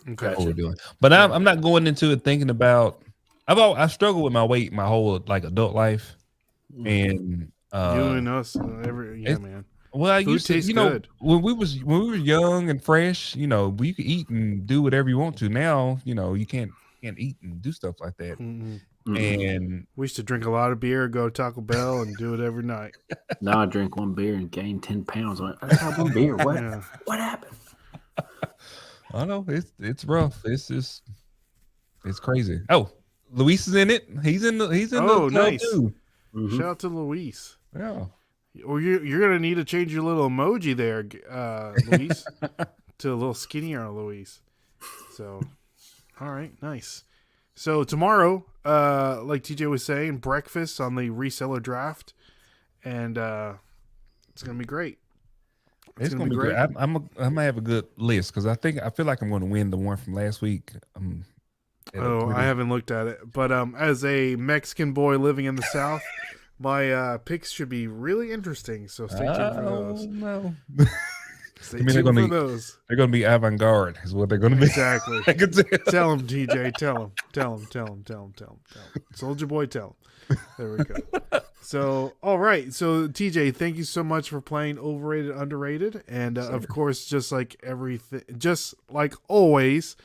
doing. But I'm not going into it thinking about. I struggled with my weight my whole like adult life, and Doing us man. well, I Food used to, tastes you know, good. when we were young and fresh, you know, you could eat and do whatever you want to. Now, you know, you can't eat and do stuff like that. Mm-mm. And We used to drink a lot of beer, go to Taco Bell, and do it every night. Now I drink one beer and gain 10 pounds. I got one beer. What? Yeah. What happened? I know it's rough. It's crazy. Oh, Luis is in it. He's in the club nice. too. Shout out to Luis. Yeah. Or you're gonna need to change your little emoji there, Luis, to a little skinnier Luis. So, all right, nice. So tomorrow, like TJ was saying, breakfast on the reseller draft, and it's gonna be great. It's gonna be great. I'm gonna have a good list because I feel like I'm gonna win the one from last week. I haven't looked at it, but as a Mexican boy living in the South, my picks should be really interesting. So stay tuned for those. No. Stay tuned for those. They're gonna be avant-garde, is what they're gonna be. Exactly. I can tell. Tell him, TJ. Tell him. Soldier boy, tell him. There we go. So, all right. So, TJ, thank you so much for playing Overrated, Underrated, and of course, just like always.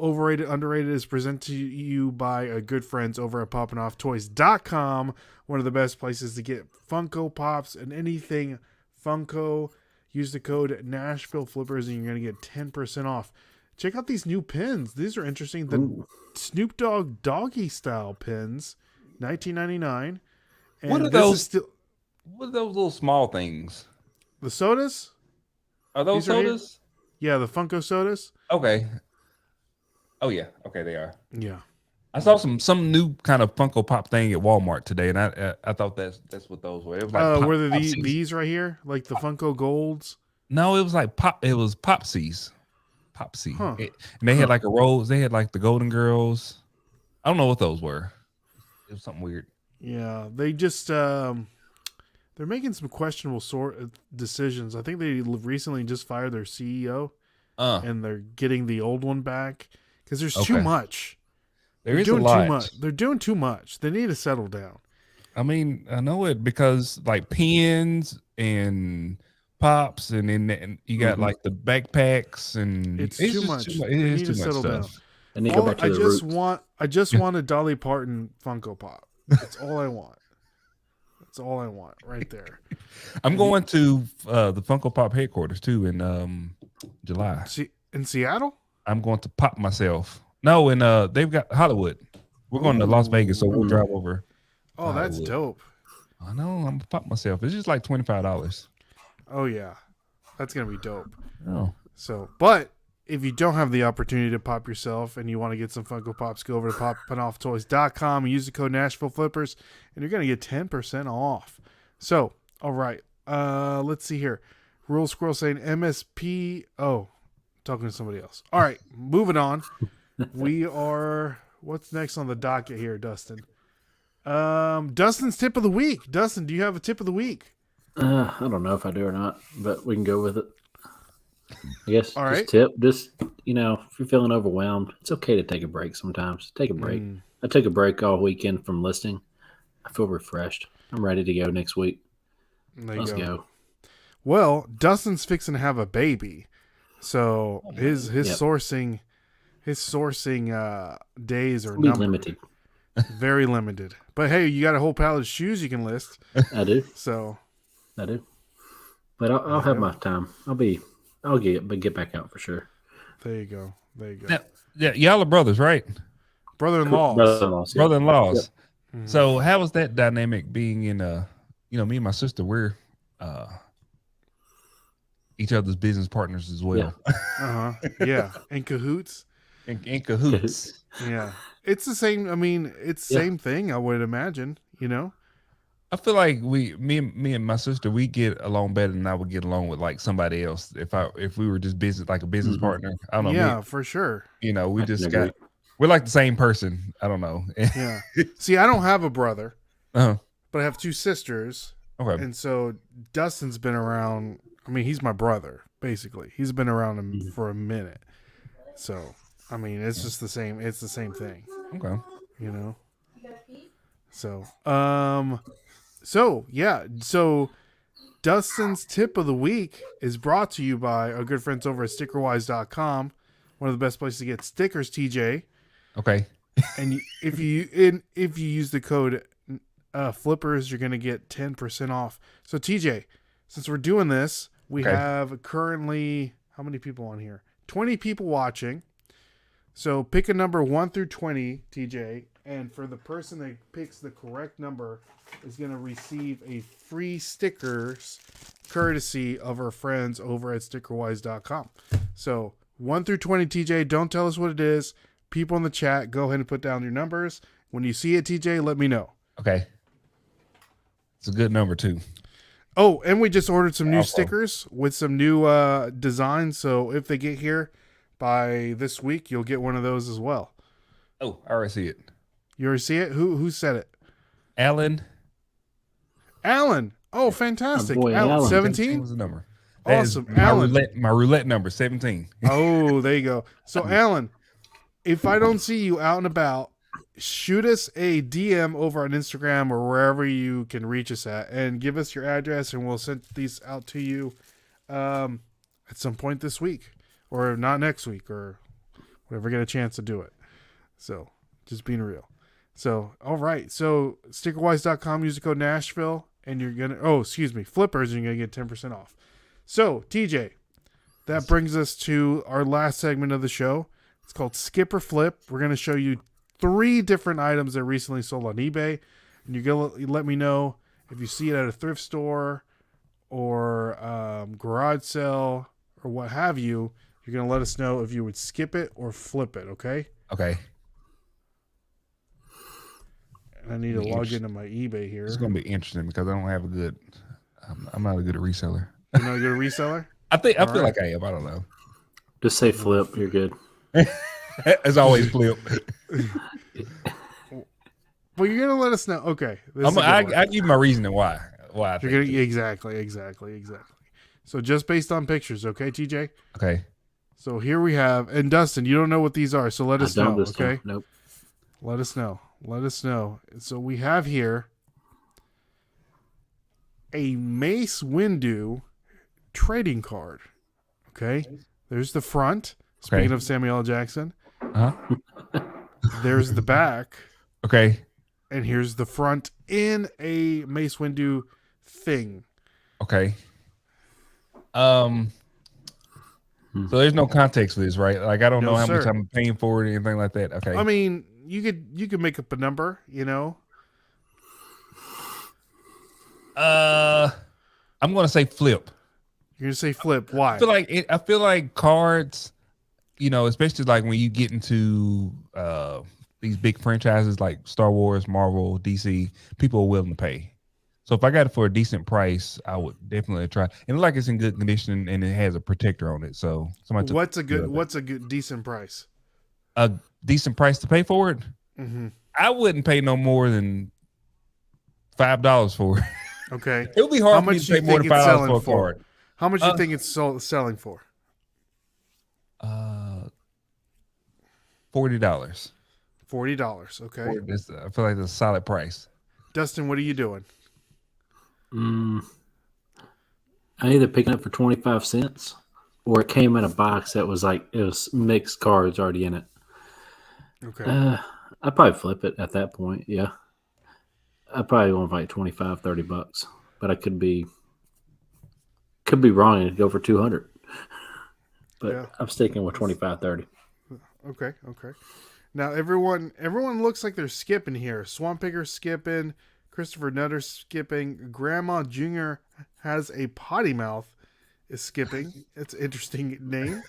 Overrated, Underrated is presented to you by our good friends over at poppinofftoys.com. One of the best places to get Funko Pops and anything Funko. Use the code Nashville Flippers and you're going to get 10% off. Check out these new pins. These are interesting. The Snoop Dogg Doggy Style pins, $19.99. And what are those? What are those little small things? The sodas? Are those sodas? Yeah, the Funko sodas. Okay. Oh yeah, okay, they are. Yeah, I saw some new kind of Funko Pop thing at Walmart today, and I thought that's what those were. It was like were these right here, like the Funko Golds? No, it was like It was Popsies, Huh. And they had like a rose. They had like the Golden Girls. I don't know what those were. It was something weird. Yeah, they just they're making some questionable decisions. I think they recently just fired their CEO, and they're getting the old one back. Because there's too much. There is a lot. Too much. They're doing too much. They need to settle down. I mean, I know it because like pins and pops, and then you got like the backpacks, and it's too much. It is too much stuff. And they go back to the roots. I just want a Dolly Parton Funko Pop. That's all I want. That's all I want right there. I'm going to the Funko Pop headquarters too in July. In Seattle? I'm going to pop myself. No, and they've got Hollywood. We're going to Las Vegas, so we'll drive over. Oh, that's dope. I know. I'm gonna pop myself. It's just like $25. Oh yeah, that's gonna be dope. Oh, so but if you don't have the opportunity to pop yourself and you want to get some Funko Pops, go over to poppinofftoys.com and use the code Nashville Flippers, and you're gonna get 10% off. So all right, let's see here. Rule Squirrel saying MSP. Oh. Talking to somebody else. All right, moving on. What's next on the docket here, Dustin? Dustin's tip of the week. Dustin, do you have a tip of the week? I don't know if I do or not, but we can go with it. I guess. All right. Tip. Just if you're feeling overwhelmed, it's okay to take a break sometimes. Take a break. I took a break all weekend from listing. I feel refreshed. I'm ready to go next week. There you Let's go. go. Well, Dustin's fixing to have a baby, so his Yep. sourcing days are It'll be numbered. limited. Very limited. But hey, you got a whole pallet of shoes you can list. I do. So But I'll have my time. I'll get back out for sure. there you go. There you go. Now, yeah, y'all are brothers, right? Brother-in-laws. Brother-in-laws. Yeah. Brother-in-laws. Mhm. So how was that dynamic being in me and my sister, we're each other's business partners as well. Yeah. In cahoots. In cahoots. Yeah. It's the same. I mean, it's the same thing, I would imagine, I feel like me and my sister, we get along better than I would get along with like somebody else. If we were just business, like a business partner, I don't know. Yeah, for sure. We just we're like the same person. I don't know. Yeah. See, I don't have a brother, Uh-huh. but I have two sisters. Okay. And so Dustin's been around. I mean, he's my brother, basically. He's been around him for a minute. So, I mean, it's just the same. It's the same thing, Okay. So Dustin's tip of the week is brought to you by our good friends over at stickerwise.com. One of the best places to get stickers, TJ. Okay. And if you use the code flippers, you're going to get 10% off. So TJ, since we're doing this, we have currently, how many people on here? 20 people watching. So pick a number 1 through 20, TJ, and for the person that picks the correct number is going to receive a free stickers courtesy of our friends over at stickerwise.com. So 1 through 20, TJ, don't tell us what it is. People in the chat, go ahead and put down your numbers. When you see it, TJ, let me know. Okay. It's a good number too. Oh, and we just ordered some new stickers with some new designs. So if they get here by this week, you'll get one of those as well. Oh, I already see it. You already see it? Who said it? Alan. Oh, fantastic. My boy Alan, Alan. 17? Was the number. Awesome. Alan. My roulette number, 17. Oh, there you go. So, Alan, if I don't see you out and about, shoot us a DM over on Instagram or wherever you can reach us at and give us your address and we'll send these out to you at some point this week or not next week or whenever we get a chance to do it. So, just being real. So, all right. So, stickerwise.com, use the code Nashville and you're going to, flippers, and you're going to get 10% off. So, TJ, that brings us to our last segment of the show. It's called Skip or Flip. We're going to show you 3 different items that recently sold on eBay. And you're going to let me know if you see it at a thrift store or garage sale or what have you. You're going to let us know if you would skip it or flip it, okay? Okay. And I need to log into my eBay here. It's going to be interesting because I don't have a good, I'm not a good reseller. You're not a good reseller? I feel like I am. I don't know. Just say flip. You're good. As always, flip. Well, you're going to let us know. Okay. I give my reasoning why. I You're gonna, exactly. So just based on pictures, okay, TJ? Okay. So here we have, and Dustin, you don't know what these are, so let us know, okay? Nope. Let us know. So we have here a Mace Windu trading card. Okay. There's the front. Speaking of Samuel L. Jackson. Uh-huh. There's the back. Okay. And here's the front in a Mace Windu thing. Okay. So there's no context for this, right? Like I don't know how much I'm paying for it or anything like that. Okay. I mean, you could make up a number, I'm gonna say flip. You're gonna say flip. Why? I feel like cards, especially like when you get into these big franchises like Star Wars, Marvel, DC, people are willing to pay. So if I got it for a decent price, I would definitely try. And like it's in good condition and it has a protector on it. So what's a good decent price? A decent price to pay for it? Mm-hmm. I wouldn't pay no more than $5 for it. Okay. It would be hard for me to pay more than $5 for a card. How much do you think it's selling for? $40. $40. Okay. I feel like that's a solid price. Dustin, what are you doing? I either picking up for 25 cents or it came in a box that was like, it was mixed cards already in it. Okay. I'd probably flip it at that point. Yeah. I probably want like 25, $30, but I could be wrong and go for 200. But Yeah. I'm sticking with 25, 30. Okay. Now everyone looks like they're skipping here. Swamp Picker skipping, Christopher Nutter skipping, Grandma Jr. has a potty mouth is skipping. It's an interesting name.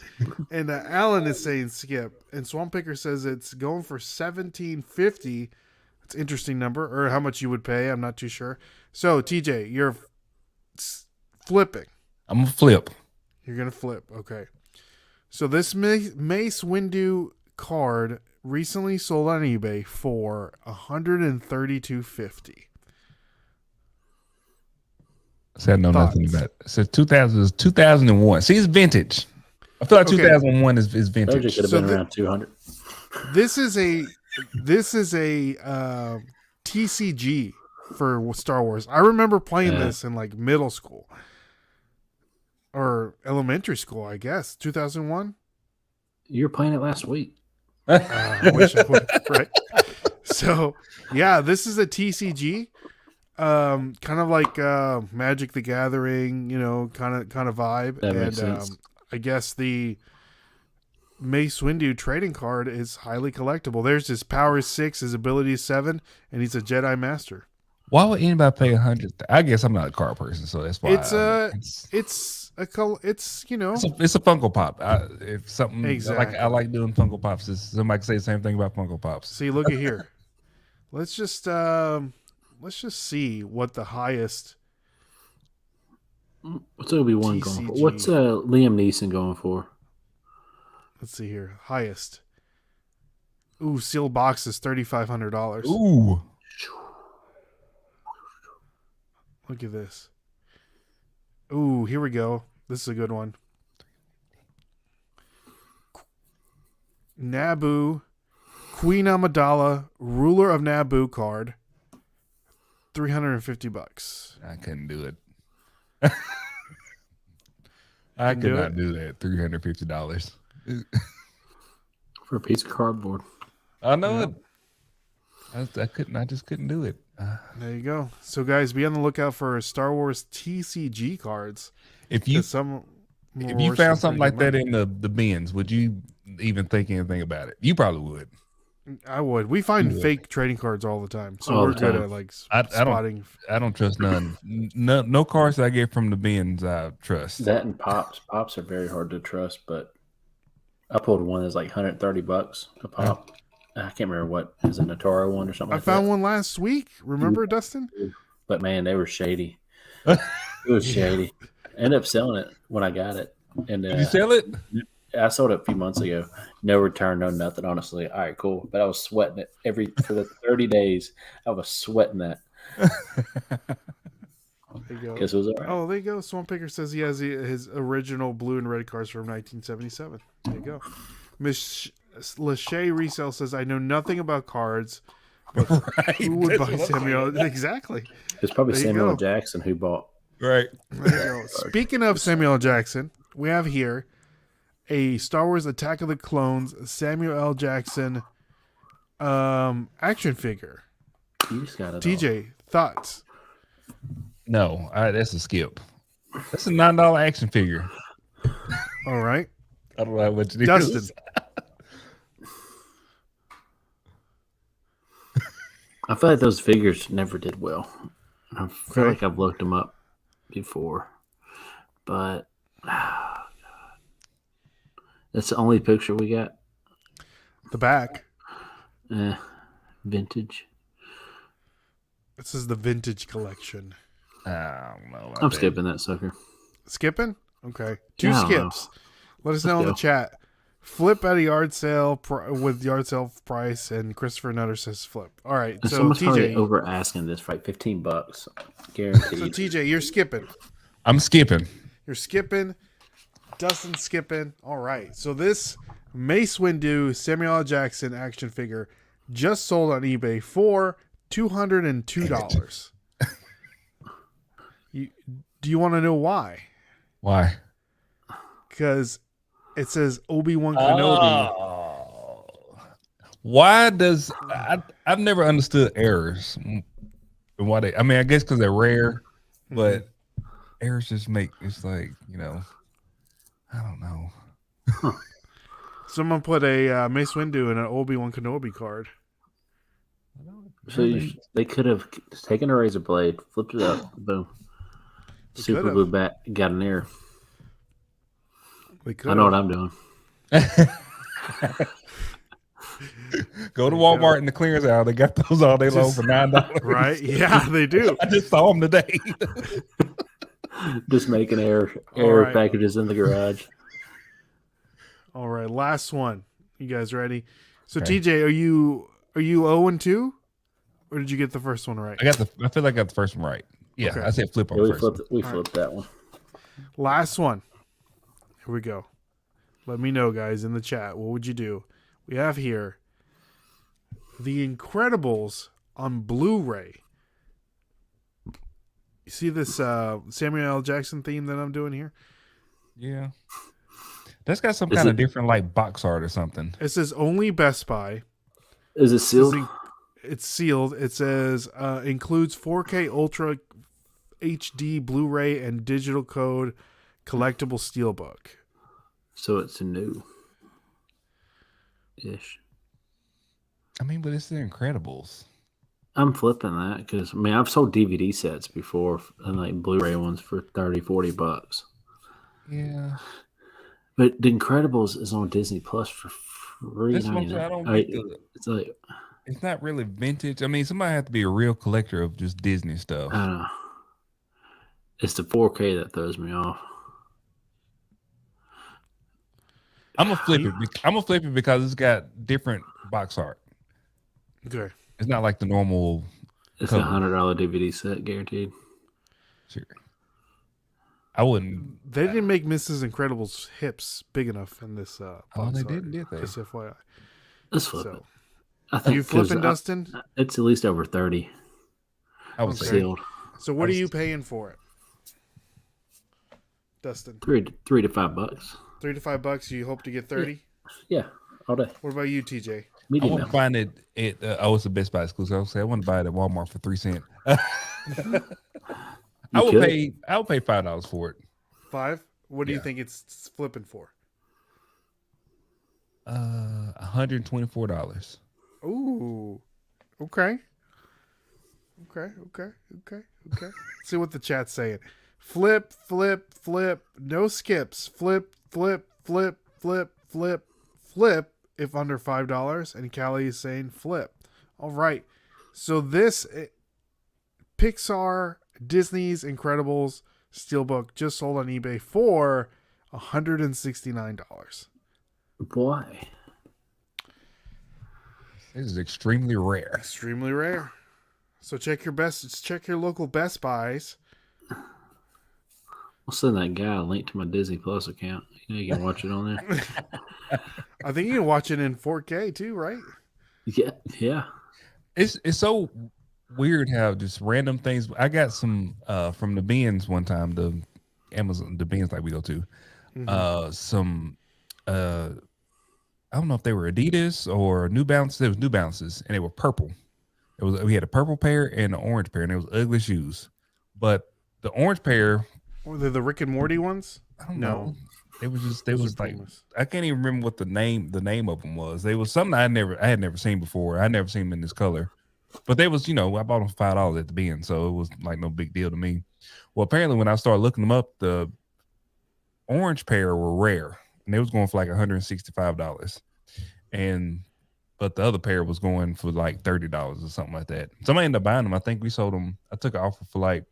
And Alan is saying skip. And Swamp Picker says it's going for $17.50. It's an interesting number, or how much you would pay. I'm not too sure. So TJ, you're flipping. I'm gonna flip. You're gonna flip. Okay. So this Mace Windu card recently sold on eBay for $132.50. I know nothing about it. It says 2001. See, it's vintage. I feel like 2001 is vintage. It could have been around 200. This is a TCG for Star Wars. I remember playing this in like middle school or elementary school, I guess. 2001. You were playing it last week. I wish I would. Right. So yeah, this is a TCG. Kind of like Magic the Gathering, kind of vibe. That makes sense. I guess the Mace Windu trading card is highly collectible. There's his power is 6, his ability is 7, and he's a Jedi Master. Why would anybody pay 100? I guess I'm not a card person, so that's why. It's a Funko Pop. If something Exactly. I like doing Funko Pops. Somebody can say the same thing about Funko Pops. See, look at here. Let's just see what the highest. What's Obi-Wan going for? TCG. What's Liam Neeson going for? Let's see here. Highest. Ooh, sealed box is $3,500. Ooh. Look at this. Ooh, here we go. This is a good one. Naboo, Queen Amidala, Ruler of Naboo card. $350. I couldn't do it. I could not do that. $350 For a piece of cardboard. I know it. I couldn't. I just couldn't do it. There you go. So, guys, be on the lookout for Star Wars TCG cards. If you found something like that in the bins, would you even think anything about it? You probably would. I would. We find fake trading cards all the time, so we're good at like spotting. I don't trust none. No cards that I get from the bins I trust. That and pops. Pops are very hard to trust, but I pulled one that's like $130 a pop. I can't remember what is a Natoro one or something. I found one last week. Remember, Dustin? But man, they were shady. It was shady. I ended up selling it when I got it. And Did you sell it? I sold it a few months ago. No return, no nothing. Honestly, all right, cool. But I was sweating it for the 30 days. I was sweating that. There you go. Guess it was all right. Oh, there you go. Swamp Picker says he has his original blue and red cards from 1977. There you go. Miss Lachey Resell says, I know nothing about cards, but who would buy Samuel? Exactly. It's probably There you Samuel go. Jackson who bought. Right. There you go. Speaking of Samuel L. Jackson, we have here a Star Wars Attack of the Clones Samuel L. Jackson action figure. You just got it. TJ, thoughts? No, that's a skip. That's a $9 action figure. All right. I don't know what you Dustin. I feel like those figures never did well. I feel like I've looked them up before, but that's the only picture we got. The back. Vintage. This is the vintage collection. I don't know. I'm skipping that sucker. Skipping? Okay. 2 I don't skips. Let us know in the chat. Flip at a yard sale with yard sale price, and Christopher Nutter says flip. All right. So someone's probably TJ, over asking this for like $15, guaranteed. so TJ, you're skipping. I'm skipping. You're skipping. Dustin's skipping. All right. So this Mace Windu Samuel L. Jackson action figure just sold on eBay for $202. Do you want to know why? Why? Because it says Obi-Wan Kenobi. Oh. Why does I've never understood errors and why they? I mean, I guess because they're rare, but errors just make it's like I don't know. Someone put a Mace Windu in an Obi-Wan Kenobi card. So they could have taken a razor blade, flipped it up, boom. Super glue back, got an error. I know what I'm doing. Go to Walmart in the clearance aisle. They got those all day long for $9. Right? Yeah, they do. I just saw them today. Just making error right. packages in the garage. All right, last one. You guys ready? So Okay. TJ, are you 0-2? Or did you get the first one right? I feel like I got the first one right. Yeah, Okay. I said flip on Yeah, first. we flipped that one. Last one. Here we go. Let me know, guys, in the chat. What would you do? We have here The Incredibles on Blu-ray. You see this Samuel L. Jackson theme that I'm doing here? Yeah. That's got some kind of different like box art or something. It says only Best Buy. Is it sealed? It's sealed. It says includes 4K Ultra HD Blu-ray and digital code collectible steelbook. So it's a new ish. I mean, but it's The Incredibles. I'm flipping that because I've sold DVD sets before and like Blu-ray ones for $30-$40. Yeah. But The Incredibles is on Disney Plus for free. That's what I don't get it's like it's not really vintage. I mean, somebody has to be a real collector of just Disney stuff. I don't know. It's the 4K that throws me off. I'm gonna flip it. I'm gonna flip it because it's got different box art. Okay. It's not like the normal. It's a $100 DVD set guaranteed. Sure. I wouldn't. They didn't make Mrs. Incredible's hips big enough in this box they art. didn't, did they? Just FYI. Let's flip it. I Are think you flipping, Dustin? It's at least over 30. I would say. Sealed. So what are you paying for it, Dustin? $3 to $5. $3 to $5. You hope to get 30? Yeah, all day. What about you, TJ? I want to find it. It's a Best Buy exclusive. I want to buy it at Walmart for 3 cents. I would pay $5 for it. $5? What do you think it's flipping for? $124. Ooh. Okay. See what the chat's saying. Flip, flip, flip. No skips. Flip, flip, flip, flip, flip, flip. If under $5. And Callie is saying flip. All right. So this Pixar, Disney's Incredibles Steelbook just sold on eBay for $169. Why? This is extremely rare. Extremely rare. So check your local Best Buys. I'll send that guy a link to my Disney Plus account. You can watch it on there. I think you can watch it in 4K too, right? Yeah. It's so weird how just random things. I got some from the bins one time, the Amazon, the bins like we go to. Some I don't know if they were Adidas or New Balance. It was New Balances, and they were purple. We had a purple pair and an orange pair, and it was ugly shoes. But the orange pair, Were they the Rick and Morty ones? I don't know. It was just they was like Pumas. I can't even remember what the name of them was. They was something I had never seen before. I never seen them in this color. But they was, I bought them for $5 at the bin, so it was like no big deal to me. Well, apparently when I started looking them up, the orange pair were rare, and they was going for like $165. But the other pair was going for like $30 or something like that. Somebody ended up buying them. I think we sold them. I took an offer for like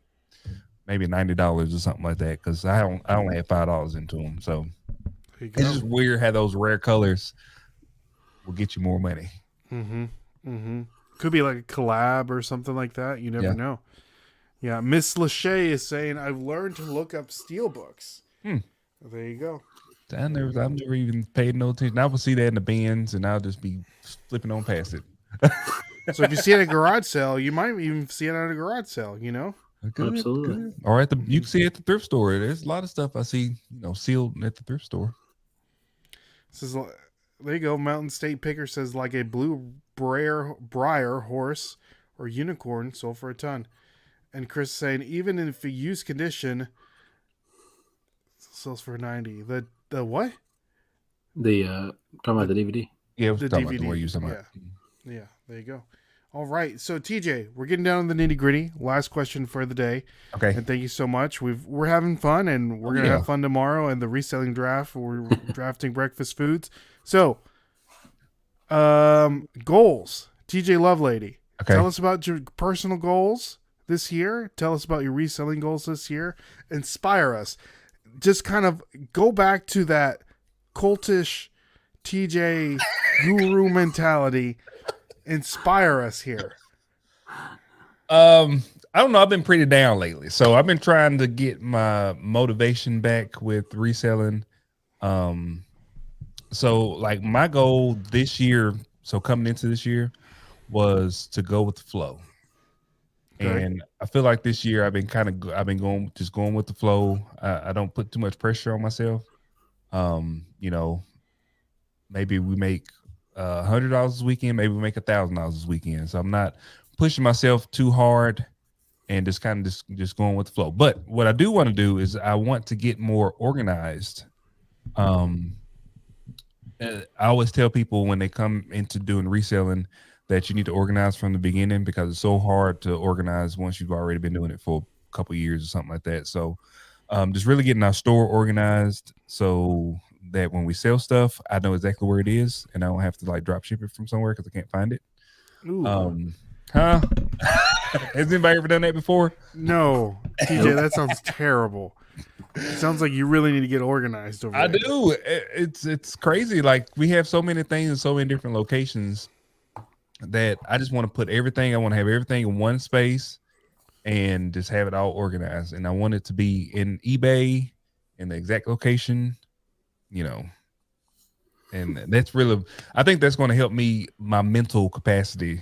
maybe $90 or something like that because I only had $5 into them. So it's just weird how those rare colors will get you more money. Could be like a collab or something like that. You never know. Yeah, Miss Lachey is saying, I've learned to look up steelbooks. There you go. I've never even paid no attention. I would see that in the bins, and I'll just be flipping on past it. So if you see it at a garage sale, you might even see it at a garage sale. You know. Good, Absolutely. good. Or at the you can see it at the thrift store. There's a lot of stuff I see, sealed at the thrift store. This is there you go. Mountain State Picker says like a blue briar horse or unicorn sold for a ton. And Chris saying even if a used condition sells for 90. The what? The talking about the DVD. Yeah, The talking about DVD. the way you talking about. Yeah, there you go. All right, so TJ, we're getting down to the nitty gritty. Last question for the day. Okay. And thank you so much. We're having fun, and we're gonna have fun tomorrow. And the reselling draft, we're drafting breakfast foods. So, goals. TJ Lovelady. Okay. Tell us about your personal goals this year. Tell us about your reselling goals this year. Inspire us. Just kind of go back to that cultish TJ guru mentality. Inspire us here. I don't know. I've been pretty down lately, so I've been trying to get my motivation back with reselling. So like my goal this year, so coming into this year, was to go with the flow. Okay. And I feel like this year I've been going with the flow. I don't put too much pressure on myself. Maybe we make $100 this weekend, maybe we make $1,000 this weekend. So I'm not pushing myself too hard and just kind of just going with the flow. But what I do want to do is I want to get more organized. I always tell people when they come into doing reselling that you need to organize from the beginning because it's so hard to organize once you've already been doing it for a couple of years or something like that. So just really getting our store organized so that when we sell stuff, I know exactly where it is and I don't have to like drop ship it from somewhere because I can't find it. Ooh. Has anybody ever done that before? No, TJ, that sounds terrible. It sounds like you really need to get organized over there. I do. It's crazy. Like we have so many things in so many different locations that I just want to put everything. I want to have everything in one space and just have it all organized. And I want it to be in eBay in the exact location, and that's really, I think that's going to help me, my mental capacity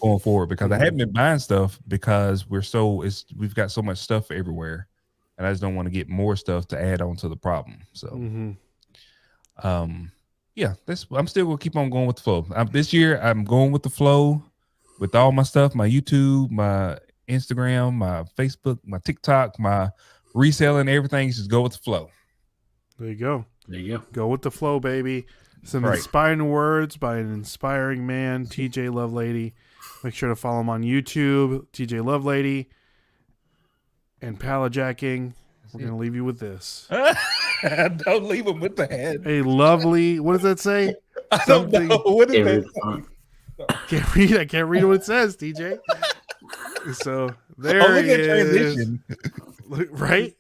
going forward, because I haven't been buying stuff because we've got so much stuff everywhere and I just don't want to get more stuff to add on to the problem. So, yeah, I'm still gonna keep on going with the flow. This year, I'm going with the flow with all my stuff, my YouTube, my Instagram, my Facebook, my TikTok, my reselling, everything. Just go with the flow. There you go. There you go. Go with the flow, baby. Some inspiring words by an inspiring man, TJ Lovelady. Make sure to follow him on YouTube, TJ Lovelady, and palajacking. We're going to leave you with this. Don't leave him with the head. A lovely, what does that say? I don't know. What is that? I can't read what it says, TJ. So there it is. Transition. Right?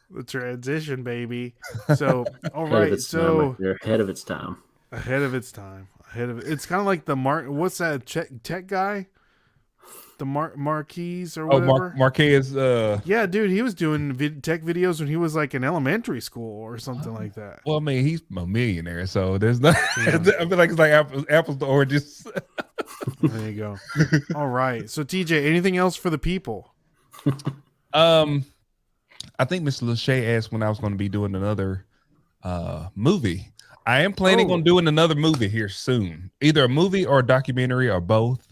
The transition, baby. So, all right. So ahead of its time. Ahead of its time. It's kind of like the what's that tech guy? The Marquise or whatever. Marquez. Yeah, dude, he was doing tech videos when he was like in elementary school or something like that. Well, I mean, he's a millionaire, so there's not. I feel like it's like apples to oranges. There you go. All right. So, TJ, anything else for the people? I think Mr. Lachey asked when I was going to be doing another movie. I am planning on doing another movie here soon, either a movie or a documentary or both.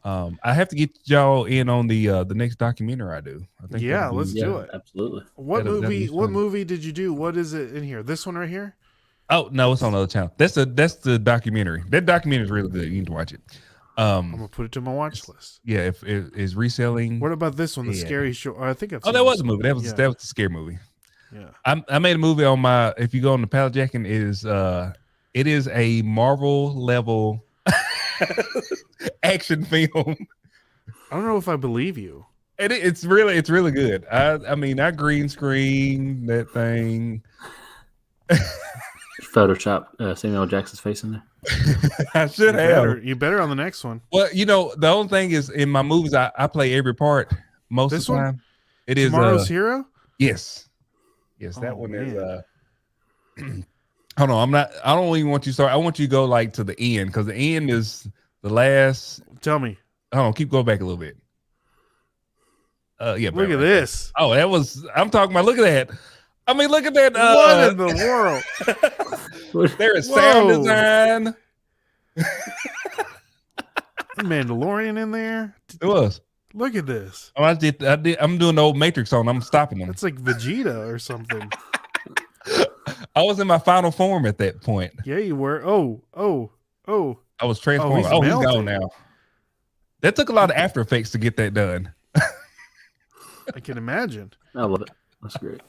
I have to get y'all in on the next documentary I do. I think let's do it. Absolutely. What movie did you do? What is it in here? This one right here? Oh no, it's on another channel. That's the documentary. That documentary is really good. You need to watch it. I'm gonna put it to my watch list. Yeah, if it is Reselling. What about this one? The scary show. I think I've seen that was a movie. That was the scary movie. Yeah. I made a movie on my. If you go on the pallet jacking, it is a Marvel level action film. I don't know if I believe you. It's really good. I mean, I green screen that thing. Photoshop Samuel Jackson's face in there. I should have. You better on the next one. Well, the only thing is in my movies, I play every part most of the time. It is Tomorrow's Hero? Yes, that one is. Hold on, I'm not. I don't even want you to start. I want you to go like to the end because the end is the last. Tell me. Hold on, keep going back a little bit. Yeah. Look at this. Oh, that was. I'm talking about. Look at that. I mean, look at that. What in the world? There is sound design. Mandalorian in there. It was. Look at this. Oh, I did. I'm doing the old Matrix on. I'm stopping them. It's like Vegeta or something. I was in my final form at that point. Yeah, you were. Oh. I was transforming. he's He's melting. gone now. That took a lot of After Effects to get that done. I can imagine. I love it. That's great.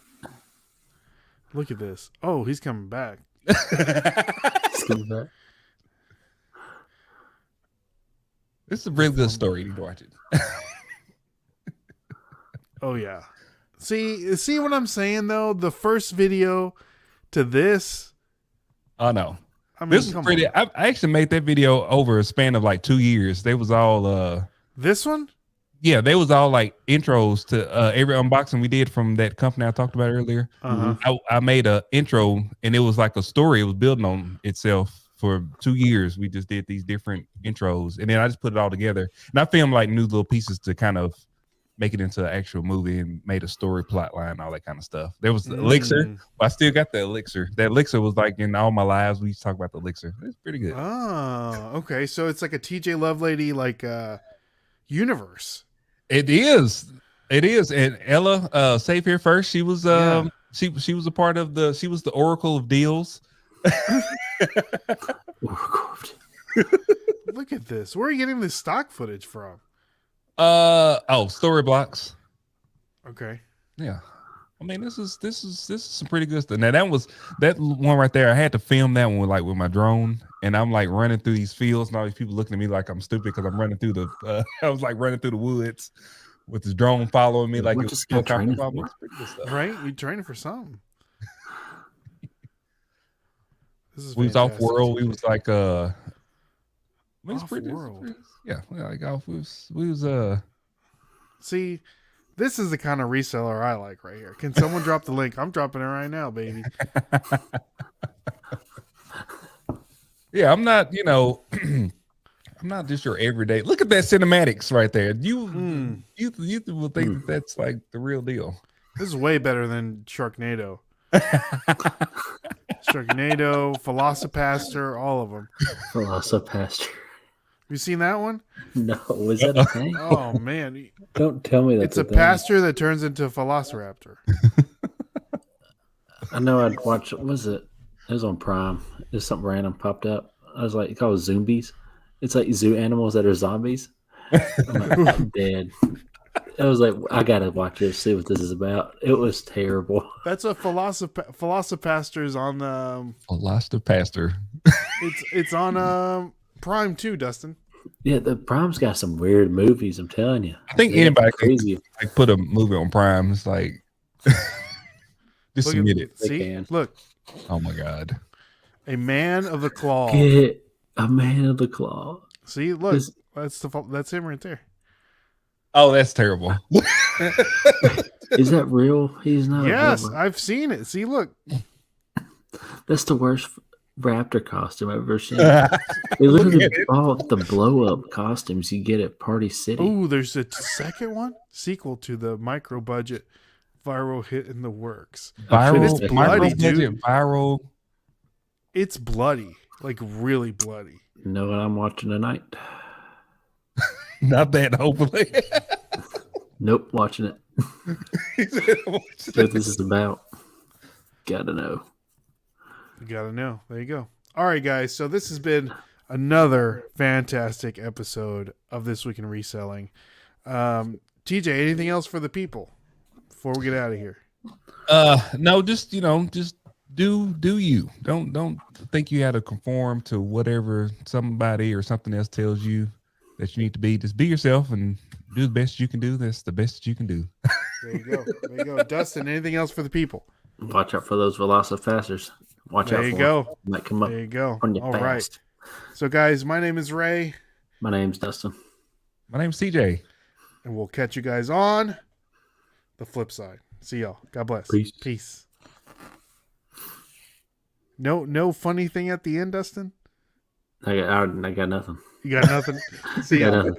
Look at this. Oh, he's coming back. Let's get back. This is a really good story. You need to watch it. Oh yeah. See what I'm saying though? The first video to this. Oh no. I mean, This is come pretty. on. I actually made that video over a span of like 2 years. They was all This one? yeah, they was all like intros to every unboxing we did from that company I talked about earlier. Uh-huh. I made a intro and it was like a story. It was building on itself for 2 years. We just did these different intros and then I just put it all together. And I filmed like new little pieces to kind of make it into an actual movie and made a story plot line, all that kind of stuff. There was the elixir. But I still got the elixir. That elixir was like in all my lives. We used to talk about the elixir. It's pretty good. Oh, okay. So it's like a TJ Lovelady like universe. It is. It is. And Ella, Save Here First, she was she was a part of she was the Oracle of Deals. Look at this. Where are you getting this stock footage from? Story blocks. Okay. Yeah. I mean, this is some pretty good stuff. Now that one right there. I had to film that one with my drone, and I'm like running through these fields, and all these people looking at me like I'm stupid because I'm running through the. I was like running through the woods with this drone following me like it was What training it's for? pretty good stuff. Right? You training for something. This is We was off fantastic. world. We was like it was Off-world. yeah, like off. We was See, this is the kind of reseller I like right here. Can someone drop the link? I'm dropping it right now, baby. Yeah, I'm not, I'm not just your everyday. Look at that cinematics right there. You will think that that's like the real deal. This is way better than Sharknado. Sharknado, Velocipaster, all of them. Velocipaster. You seen that one? No, was that a thing? Oh man, Don't tell me it's that's a thing. pastor that turns into a Velociraptor. I know I'd watch. What was it? It was on Prime. Just something random popped up. I was like, it called zombies. It's like zoo animals that are zombies. I'm like, I'm dead. I was like, I gotta watch this, see what this is about. It was terrible. That's what Velocipaster's on. Velocipaster. It's on Prime too, Dustin. Yeah, the Prime's got some weird movies. I'm telling you. I think They're anybody crazy. can like put a movie on Prime. It's like just Look submit at, it. They see, can. look, Oh my god. a man of the claw. Get a man of the claw. See, look, This- that's him right there. Oh, that's terrible. Is that real? He's not. Yes, real. I've seen it. See, look, That's the worst raptor costume I've ever seen. They literally bought the blow up costumes you get at Party City. oh, there's a second one, sequel to the micro budget viral hit in the works. Viral, It's bloody, micro-budget, dude. viral. It's bloody, like really bloody. You know what I'm watching tonight? Not that, hopefully. Nope, watching it. See what this is about. Gotta know. You gotta know. There you go. All right, guys. So this has been another fantastic episode of This Week in Reselling. TJ, anything else for the people before we get out of here? No, just just do you. Don't think you have to conform to whatever somebody or something else tells you that you need to be. Just be yourself and do the best you can do. That's the best you can do. There you go. There you go. Dustin, anything else for the people? Watch out for those Velocifasters. Watch There out you for go. them. Might come up There you go. on you All fast. right. So, guys, my name is Ray, My name's Dustin. My name's CJ. and we'll catch you guys on the flip side. See y'all. God bless. Peace. Peace. No funny thing at the end, Dustin. I got nothing. You got nothing. See, Got nothing.